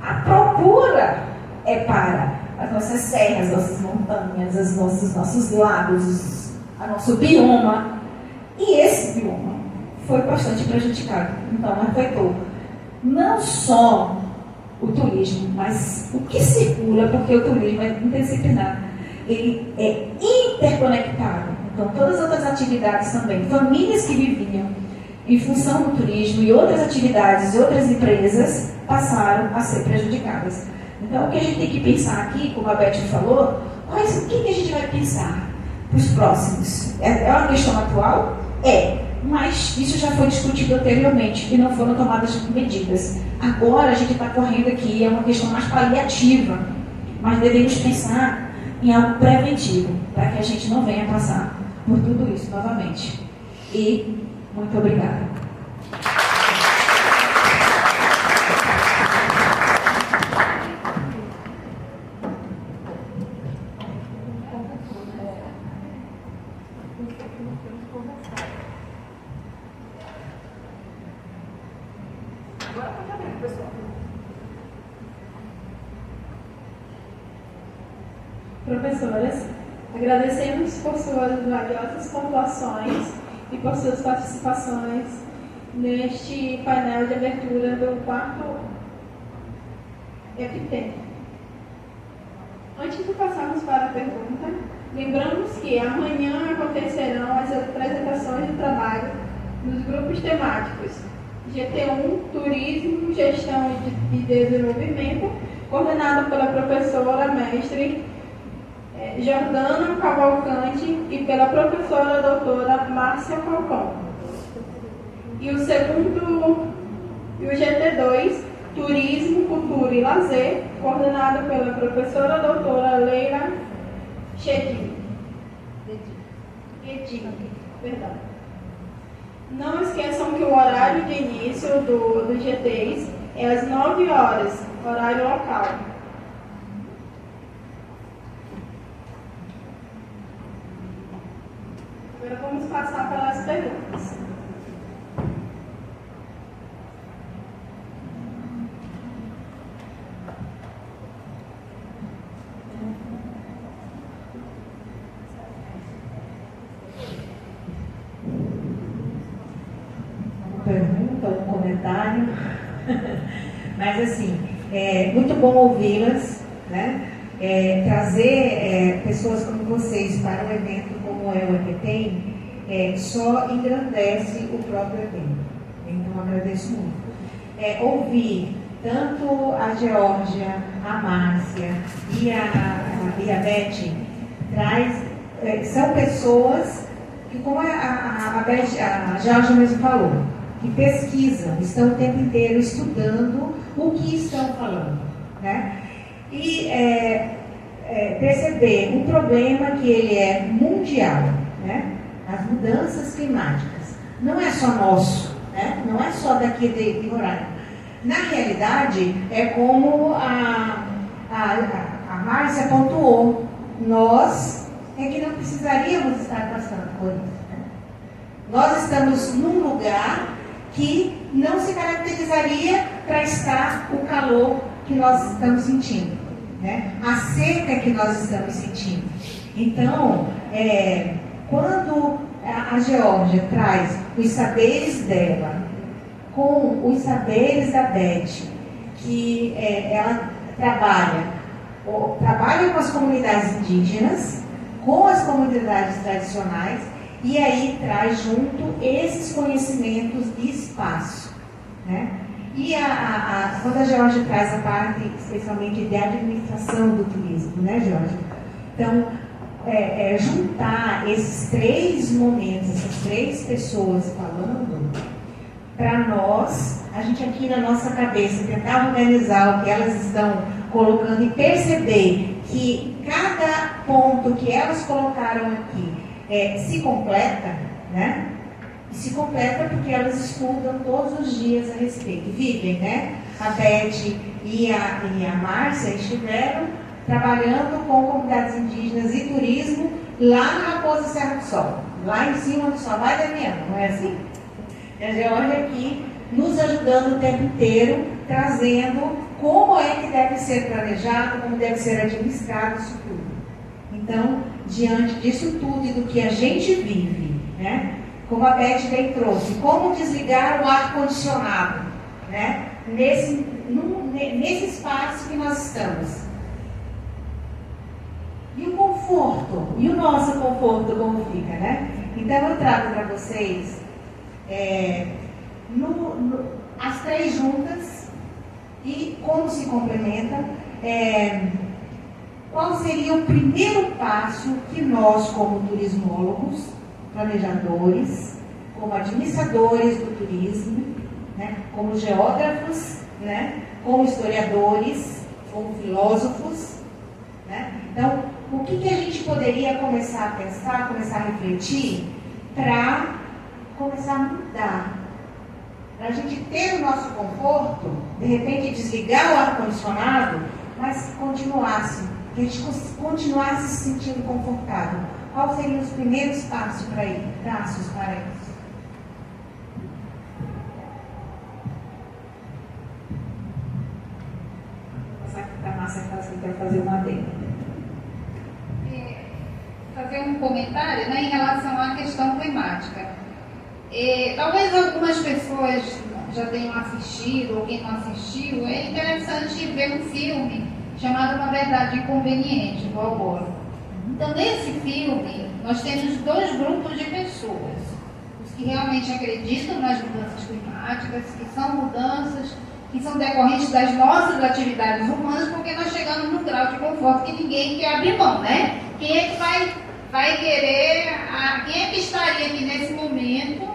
A procura é para as nossas serras, nossas montanhas, os nossos lagos, o nosso bioma. E esse bioma foi bastante prejudicado. Então, afetou não só o turismo, mas o que circula, porque o turismo é interdisciplinar. Ele é interconectado. Então, todas as outras atividades também, famílias que viviam em função do turismo e outras atividades e outras empresas passaram a ser prejudicadas. Então, o que a gente tem que pensar aqui, como a Beth falou, o que a gente vai pensar para os próximos? É uma questão atual? É. Mas isso já foi discutido anteriormente e não foram tomadas medidas. Agora a gente está correndo aqui, é uma questão mais paliativa, mas devemos pensar em algo preventivo, para que a gente não venha passar por tudo isso novamente. E muito obrigada. Professoras, agradecemos por suas valiosas pontuações e por suas participações neste painel de abertura do 4º FT. Antes de passarmos para a pergunta, lembramos que amanhã acontecerão as apresentações de trabalho nos grupos temáticos GT1, Turismo, Gestão e Desenvolvimento, coordenado pela professora mestre Jordana Cavalcante e pela professora doutora Márcia Falcão. E o GT2, Turismo, Cultura e Lazer, coordenado pela professora doutora Leila Chedin. Não esqueçam que o horário de início do GTs é às 9 horas, horário local. Agora vamos passar para as perguntas. Uma pergunta, um comentário. Mas assim, é muito bom ouvi-las, né? Trazer pessoas como vocês para um evento como é o EPTEM só engrandece o próprio evento. Então, agradeço muito. Ouvir tanto a Geórgia, a Márcia e a Beth são pessoas que, como a Geórgia mesmo falou, que pesquisam, estão o tempo inteiro estudando o que estão falando, né? E perceber um problema que ele é mundial, né? As mudanças climáticas. Não é só nosso, né? Não é só daqui de Roraima. Na realidade, é como a Márcia pontuou, nós é que não precisaríamos estar passando por isso, né? Nós estamos num lugar que não se caracterizaria para estar o calor que nós estamos sentindo, né? A seca que nós estamos sentindo. Então, quando a Geórgia traz os saberes dela com os saberes da Beth, que ela trabalha com as comunidades indígenas, com as comunidades tradicionais, e aí traz junto esses conhecimentos de espaço, né? E quando a Georgia traz a parte, especialmente de administração do turismo, né, Georgia? Então, juntar esses 3 momentos, essas 3 pessoas falando, para nós, a gente aqui na nossa cabeça, tentar organizar o que elas estão colocando e perceber que cada ponto que elas colocaram aqui se completa, né? Se completa porque elas estudam todos os dias a respeito, vivem, né? A Beth e a Márcia estiveram trabalhando com comunidades indígenas e turismo lá na Raposa Serra do Sol, lá em cima do Sol, vai Damiana, não é assim? E a Georgia aqui nos ajudando o tempo inteiro, trazendo como é que deve ser planejado, como deve ser administrado isso tudo. Então, diante disso tudo e do que a gente vive, né? Como a Beth bem trouxe, como desligar o ar-condicionado, né? Nesse espaço que nós estamos. E o conforto, e o nosso conforto como fica, né? Então eu trago para vocês as 3 juntas e como se complementam. Qual seria o primeiro passo que nós, como turismólogos, planejadores, como administradores do turismo, né, como geógrafos, né, como historiadores, como filósofos, né? Então, o que a gente poderia começar a pensar, começar a refletir para começar a mudar? Para a gente ter o nosso conforto, de repente desligar o ar-condicionado, mas continuasse, que a gente continuasse se sentindo confortável. Quais seriam os primeiros passos para isso? Vou passar aqui para a Márcia que quer fazer uma adenda. Fazer um comentário, né, em relação à questão climática. Talvez algumas pessoas já tenham assistido, ou quem não assistiu, é interessante ver um filme chamado Uma Verdade Inconveniente, do Al Gore. Então, nesse filme, nós temos 2 grupos de pessoas. Os que realmente acreditam nas mudanças climáticas, que são mudanças que são decorrentes das nossas atividades humanas, porque nós chegamos num grau de conforto que ninguém quer abrir mão, né? Quem é que vai querer, quem é que estaria aqui nesse momento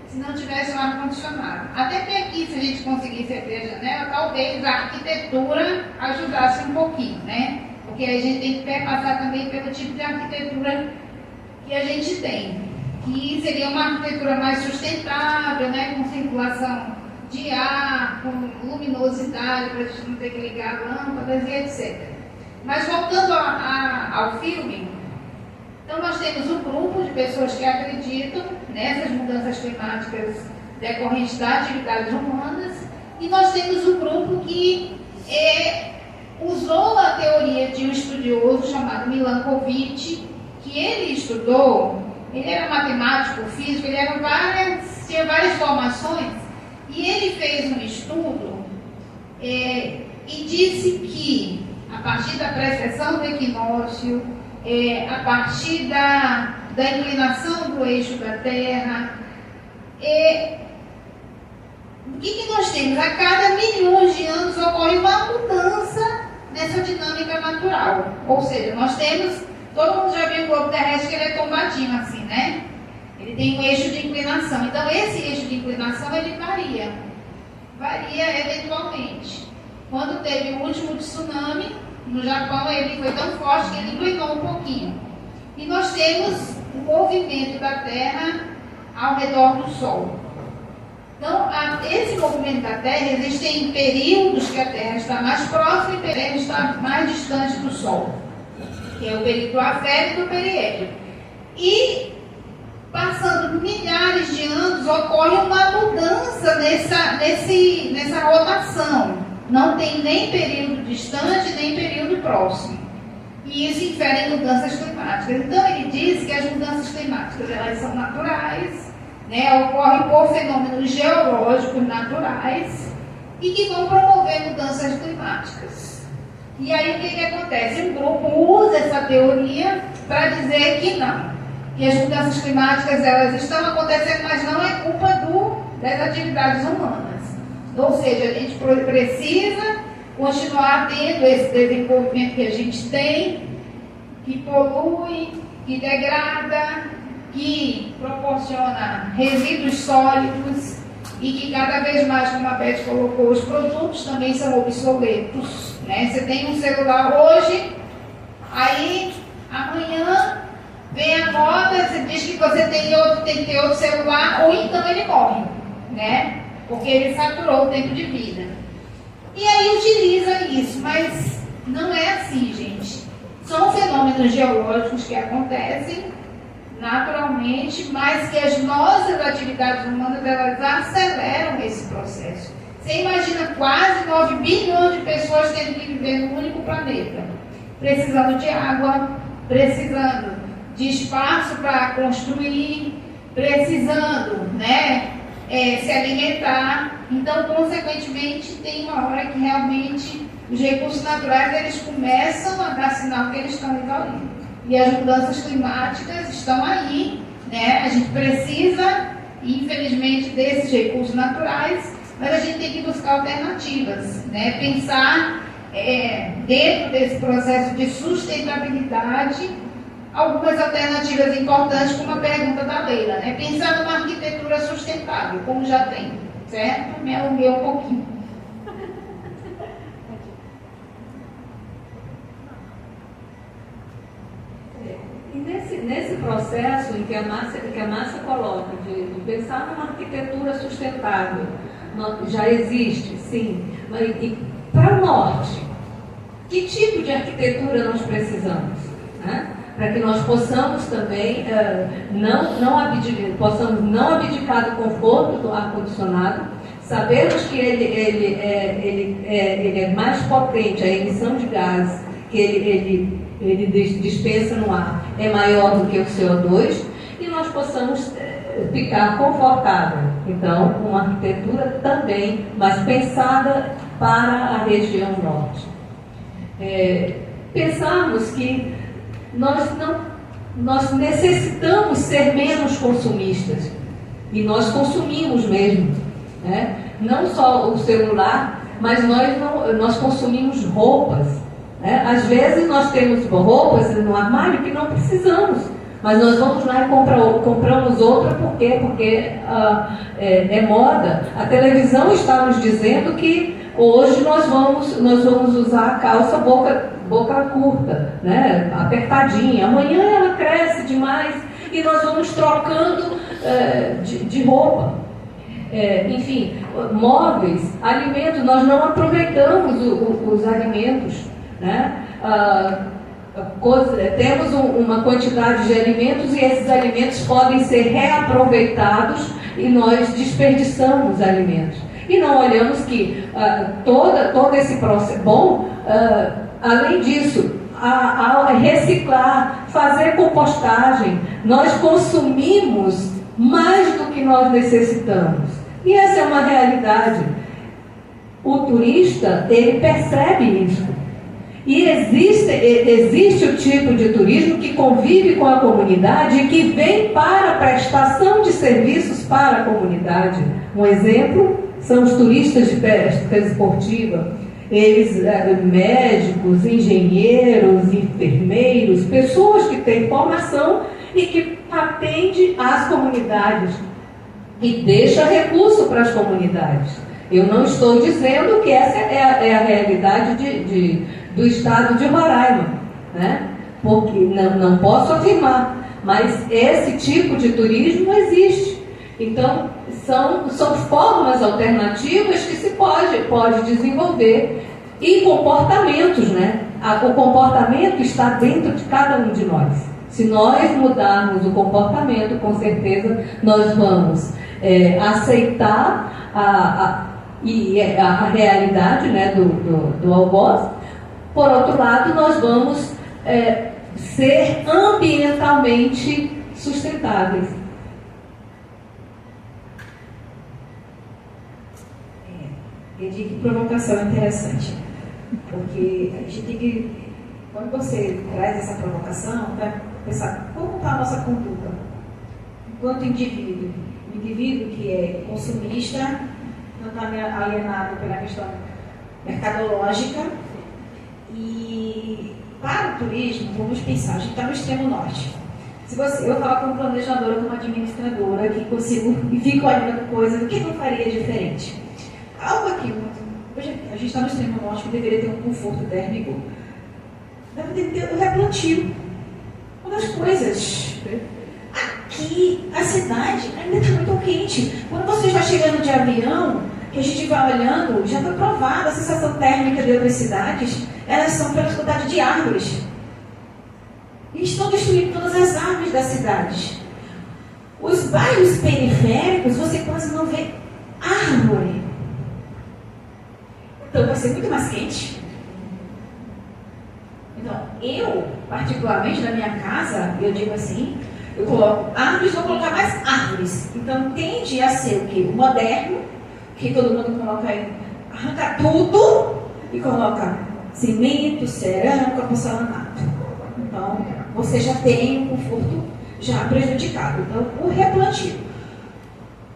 se não tivesse um ar-condicionado? Até que aqui, se a gente conseguisse abrir a janela, talvez a arquitetura ajudasse um pouquinho, né? Porque a gente tem que passar também pelo tipo de arquitetura que a gente tem, que seria uma arquitetura mais sustentável, né? Com circulação de ar, com luminosidade, para a gente não ter que ligar lâmpadas e etc. Mas voltando ao filme, então nós temos um grupo de pessoas que acreditam nessas mudanças climáticas decorrentes das atividades humanas, e nós temos um grupo que usou a teoria de um estudioso chamado Milankovitch, que ele estudou, ele era matemático, físico, ele tinha várias formações, e ele fez um estudo e disse que a partir da precessão do equinócio, a partir da inclinação do eixo da Terra, o que nós temos? A cada milhões de anos ocorre uma mudança nessa dinâmica natural. Ou seja, nós temos, todo mundo já viu o globo terrestre que ele é tombadinho assim, né? Ele tem um eixo de inclinação. Então, esse eixo de inclinação, ele varia eventualmente. Quando teve o último tsunami, no Japão, ele foi tão forte que ele inclinou um pouquinho. E nós temos o movimento da Terra ao redor do Sol. Então, esse movimento da Terra, existem períodos que a Terra está mais próxima e períodos está mais distante do Sol, que é o período aférito e o periélio. E, passando milhares de anos, ocorre uma mudança nessa rotação. Não tem nem período distante, nem período próximo. E isso infere em mudanças climáticas. Então, ele diz que as mudanças climáticas, elas são naturais, né, ocorrem por fenômenos geológicos naturais e que vão promover mudanças climáticas. E aí, o que acontece? Um grupo usa essa teoria para dizer que não, que as mudanças climáticas elas estão acontecendo, mas não é culpa das atividades humanas. Ou seja, a gente precisa continuar tendo esse desenvolvimento que a gente tem, que polui, que degrada, que proporciona resíduos sólidos e que cada vez mais, como a Beth colocou, os produtos também são obsoletos, né? Você tem um celular hoje, aí amanhã vem a moda, você diz que você tem que ter outro celular, ou então ele morre, né? Porque ele saturou o tempo de vida. E aí utiliza isso, mas não é assim, gente. São fenômenos geológicos que acontecem naturalmente, mas que as nossas atividades humanas, elas aceleram esse processo. Você imagina quase 9 bilhões de pessoas tendo que viver num único planeta, precisando de água, precisando de espaço para construir, precisando, né, se alimentar. Então, consequentemente, tem uma hora que realmente os recursos naturais eles começam a dar sinal que eles estão exaurindo. E as mudanças climáticas estão aí, né? A gente precisa, infelizmente, desses recursos naturais, mas a gente tem que buscar alternativas, né? Pensar dentro desse processo de sustentabilidade algumas alternativas importantes, como a pergunta da Leila, né? Pensar numa arquitetura sustentável, como já tem, certo? Me alonguei um pouquinho. E nesse processo em que a Márcia coloca de pensar numa arquitetura sustentável, já existe, sim, mas e para o norte, que tipo de arquitetura nós precisamos, né? Para que nós possamos também possamos não abdicar do conforto do ar-condicionado. Sabemos que ele é mais potente, a emissão de gases que ele dispensa no ar é maior do que o CO2, e nós possamos ficar confortável. Então, uma arquitetura também mais pensada para a região norte. Pensarmos que nós necessitamos ser menos consumistas, e nós consumimos mesmo, né? Não só o celular, mas nós consumimos roupas, né? Às vezes nós temos roupas no armário que não precisamos, mas nós vamos lá e compramos outra. Por quê? Porque é moda. A televisão está nos dizendo que hoje nós vamos usar a calça boca curta, né? Apertadinha. Amanhã ela cresce demais e nós vamos trocando de roupa. Enfim, móveis, alimentos, nós não aproveitamos os alimentos, né? Temos uma quantidade de alimentos e esses alimentos podem ser reaproveitados e nós desperdiçamos alimentos. E não olhamos que todo esse processo... Bom, além disso, reciclar, fazer compostagem, nós consumimos mais do que nós necessitamos. E essa é uma realidade. O turista, ele percebe isso. E existe o tipo de turismo que convive com a comunidade e que vem para a prestação de serviços para a comunidade. Um exemplo são os turistas de pesca esportiva. Eles, médicos, engenheiros, enfermeiros, pessoas que têm formação e que atendem às comunidades e deixam recurso para as comunidades. Eu não estou dizendo que essa é a realidade do estado de Roraima, né? Porque não posso afirmar, mas esse tipo de turismo existe. Então, são formas alternativas que se pode desenvolver. E comportamentos, né? O comportamento está dentro de cada um de nós. Se nós mudarmos o comportamento, com certeza nós vamos aceitar a realidade, né, do algoz. Por outro lado, nós vamos ser ambientalmente sustentáveis. Entendi, que provocação interessante. Porque a gente tem que, quando você traz essa provocação, vai pensar como está a nossa conduta enquanto indivíduo. O indivíduo que é consumista não está alienado pela questão mercadológica. E para o turismo, vamos pensar, a gente está no extremo norte. Se você, eu falo como planejadora, como administradora, que consigo e fico olhando coisas, o que eu faria diferente? Algo aqui, hoje a gente está no extremo norte, que deveria ter um conforto térmico, deve ter um replantio. Uma das coisas. Aqui, a cidade ainda está muito quente. Quando você está chegando de avião, que a gente vai olhando, já foi provada a sensação térmica de outras cidades, elas são pela quantidade de árvores. E estão destruindo todas as árvores das cidades. Os bairros periféricos, você quase não vê árvore. Então vai ser muito mais quente. Então, eu, particularmente na minha casa, eu digo assim, eu coloco árvores, vou colocar mais árvores. Então tende a ser o quê? O moderno, que todo mundo coloca aí, arranca tudo e coloca cimento, cerâmica, porcelanato. Então, você já tem um conforto já prejudicado. Então, o replantio.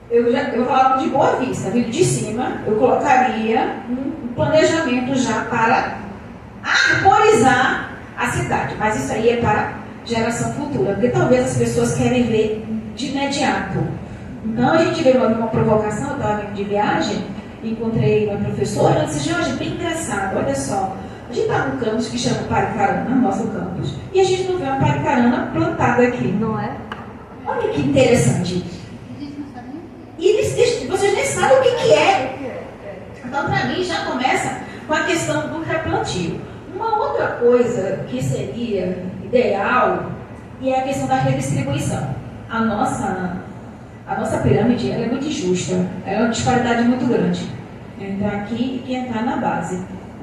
Eu falava de Boa Vista, vindo de cima, eu colocaria um planejamento já para arborizar a cidade. Mas isso aí é para geração futura, porque talvez as pessoas querem ver de imediato. Então, a gente veio uma provocação, eu estava vindo de viagem, encontrei uma professora, ela disse, Jorge, bem engraçado, olha só, a gente está num campus que chama Paricarana, nosso campus, e a gente não vê uma paricarana plantada aqui. Não é? Olha que interessante. E vocês nem sabem o que é. Então, para mim, já começa com a questão do replantio. Uma outra coisa que seria ideal é a questão da redistribuição. A nossa pirâmide ela é muito injusta, ela é uma disparidade muito grande entre aqui e quem está na base.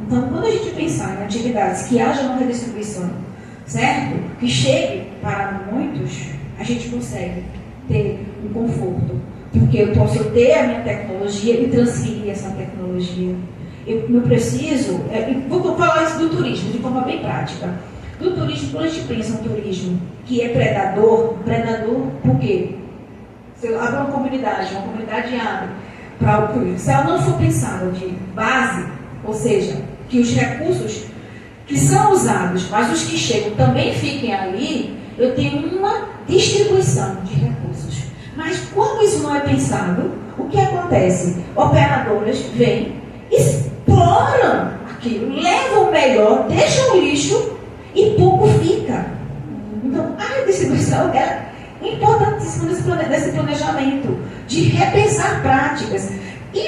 Então, quando a gente pensar em atividades que haja uma redistribuição, certo? Que chegue para muitos, a gente consegue ter um conforto. Porque eu posso ter a minha tecnologia e transferir essa tecnologia. Eu não preciso... vou falar isso do turismo, de forma bem prática. Do turismo, quando a gente pensa um turismo que é predador por quê? Se eu abro uma comunidade abre para o turismo. Se ela não for pensada de base, ou seja, que os recursos que são usados, mas os que chegam também fiquem ali, eu tenho uma distribuição de recursos. Mas quando isso não é pensado, o que acontece? Operadoras vêm, exploram aquilo, levam o melhor, deixam o lixo e pouco fica. Então, a distribuição é importantíssima desse planejamento, de repensar práticas. E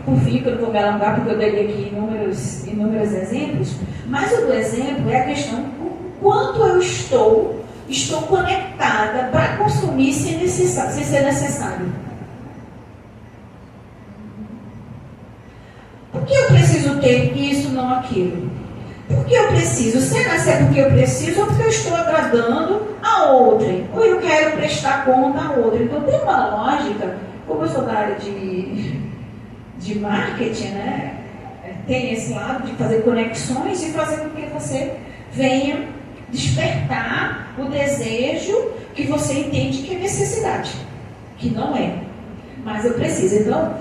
por fim, eu não vou me alongar porque eu dei aqui inúmeros exemplos, mas o do exemplo é a questão do quanto eu estou conectada para consumir sem ser necessário. Por que eu preciso ter isso, não aquilo? Por que eu preciso? Será que é porque eu preciso ou porque eu estou agradando a outrem? Ou eu quero prestar conta a outrem? Então tem uma lógica, como eu sou da área de marketing, né? Tem esse lado de fazer conexões e fazer com que você venha despertar o desejo que você entende que é necessidade, que não é, mas eu preciso. Então,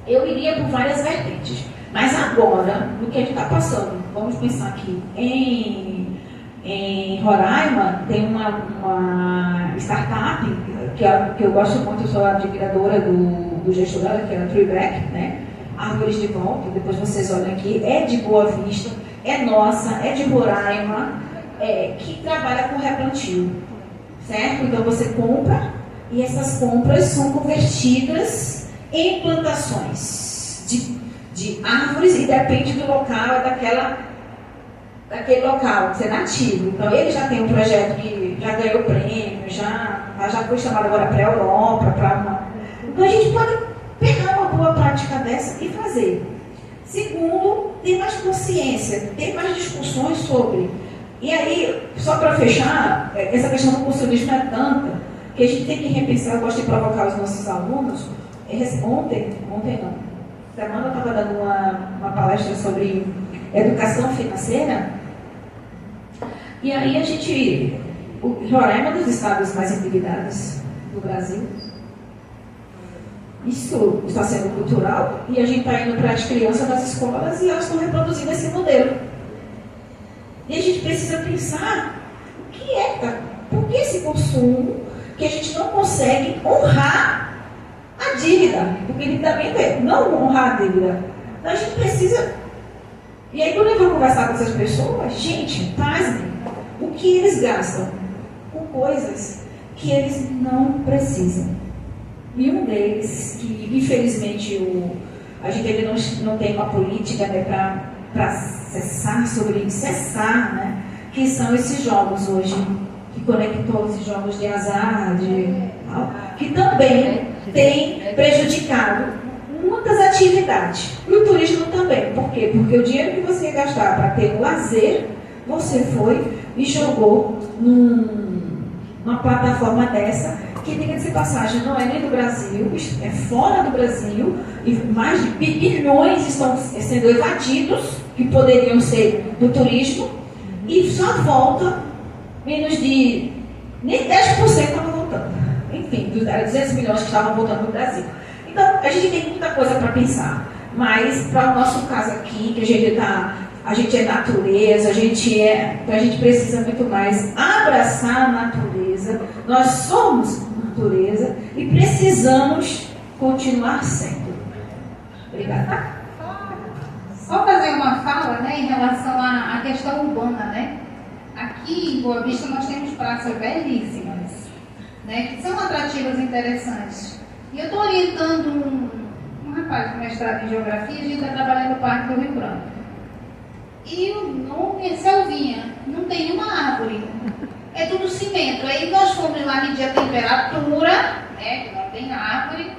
eu iria por várias vertentes, mas agora, no que a gente está passando, vamos pensar aqui, em Roraima, tem uma startup que eu gosto muito, eu sou a admiradora do gestor dela, que é a Treeback, né? Árvores de Volta, depois vocês olham aqui, é de Boa Vista, é nossa, é de Roraima, que trabalha com replantio, certo? Então você compra e essas compras são convertidas em plantações de árvores e depende do local, daquele local, ser nativo. Então ele já tem um projeto que já ganhou prêmio, já foi chamado agora para a Europa, Então a gente pode pegar uma boa prática dessa e fazer. Segundo, ter mais consciência, ter mais discussões sobre. E aí, só para fechar, essa questão do consumismo é tanta que a gente tem que repensar. Eu gosto de provocar os nossos alunos. Ontem não, semana eu estava dando uma palestra sobre educação financeira. E aí Roraima é um dos estados mais endividados do Brasil. Isso está sendo cultural e a gente está indo para as crianças das escolas e elas estão reproduzindo esse modelo. E a gente precisa pensar o que é, por que esse consumo que a gente não consegue honrar a dívida, porque ele também é não honrar a dívida. Então a gente precisa. E aí quando eu vou conversar com essas pessoas, gente, pasmem, o que eles gastam com coisas que eles não precisam. E um deles, que infelizmente a gente ainda não tem uma política, né, para cessar, né, que são esses jogos hoje, que conectou esses jogos de azar, que também tem prejudicado muitas atividades. E o turismo também. Por quê? Porque o dinheiro que você ia gastar para ter um lazer, você foi e jogou numa plataforma dessa, que, diga-se de passagem, não é nem do Brasil, é fora do Brasil, e mais de bilhões estão sendo evadidos, que poderiam ser do turismo, e só volta menos de nem 10% estava voltando. Enfim, dos 200 milhões que estavam voltando no Brasil. Então, a gente tem muita coisa para pensar, mas para o nosso caso aqui, que a gente é natureza, então a gente precisa muito mais abraçar a natureza. Nós somos natureza e precisamos continuar sendo. Obrigada. Só fazer uma fala, né, em relação à questão urbana, né? Aqui em Boa Vista nós temos praças belíssimas, né, que são atrativas e interessantes. E eu estou orientando um rapaz com mestrado em geografia, a gente está trabalhando no Parque do Rio Branco. E o nome é Selvinha, não tem uma árvore, é tudo cimento. Aí nós fomos lá medir a temperatura, né, que não tem árvore,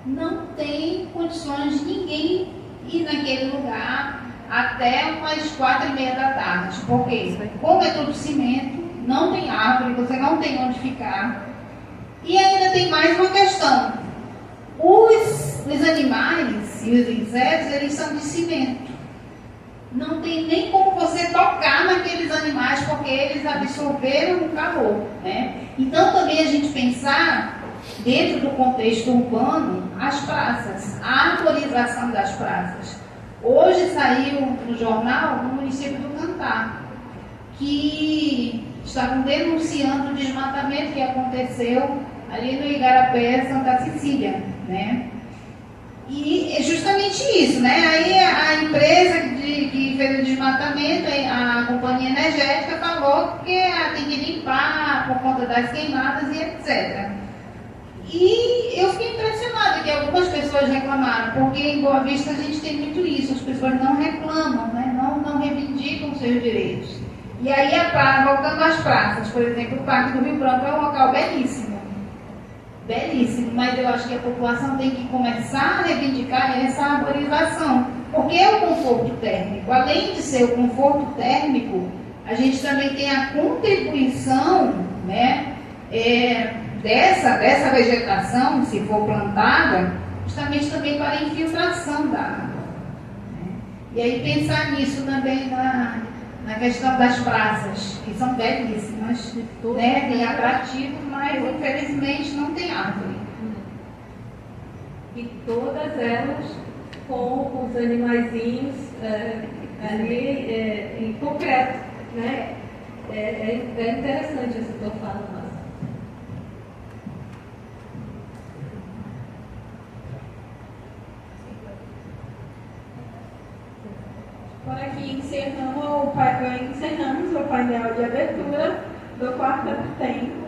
não tem condições de ninguém ir naquele lugar até umas 4h30 da tarde. Por quê? Como é tudo cimento, não tem árvore, você não tem onde ficar. E ainda tem mais uma questão. Os animais e os insetos, eles são de cimento. Não tem nem como você tocar naqueles animais, porque eles absorveram o calor, né? Então também a gente pensar, dentro do contexto urbano, as praças, a arborização das praças. Hoje saiu no jornal, no município do Cantar, que estavam denunciando o desmatamento que aconteceu ali no Igarapé, Santa Cecília, né? E é justamente isso, né? Aí a empresa que fez o desmatamento, a companhia energética, falou que tem que limpar por conta das queimadas e etc. E eu fiquei impressionada que algumas pessoas reclamaram, porque em Boa Vista a gente tem muito isso, as pessoas não reclamam, né? não reivindicam seus direitos. E aí, voltando às praças, por exemplo, o Parque do Rio Branco é um local belíssimo. Belíssimo, mas eu acho que a população tem que começar a reivindicar essa arborização, porque é o conforto térmico. Além de ser o conforto térmico, a gente também tem a contribuição, né, dessa vegetação, se for plantada, justamente também para a infiltração da água. Né? E aí pensar nisso também na questão das praças, que são belíssimas, né? Tem atrativos, mas infelizmente não tem árvore. E todas elas com os animaizinhos ali em concreto, né? É interessante essa tua fala, nossa. Por aqui encerramos o painel de abertura do quarto tempo,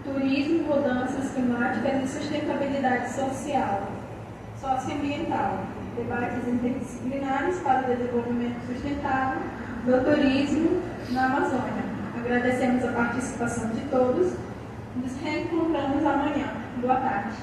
turismo, mudanças climáticas e sustentabilidade social, socioambiental, debates interdisciplinares para o desenvolvimento sustentável do turismo na Amazônia. Agradecemos a participação de todos. Nos reencontramos amanhã. Boa tarde.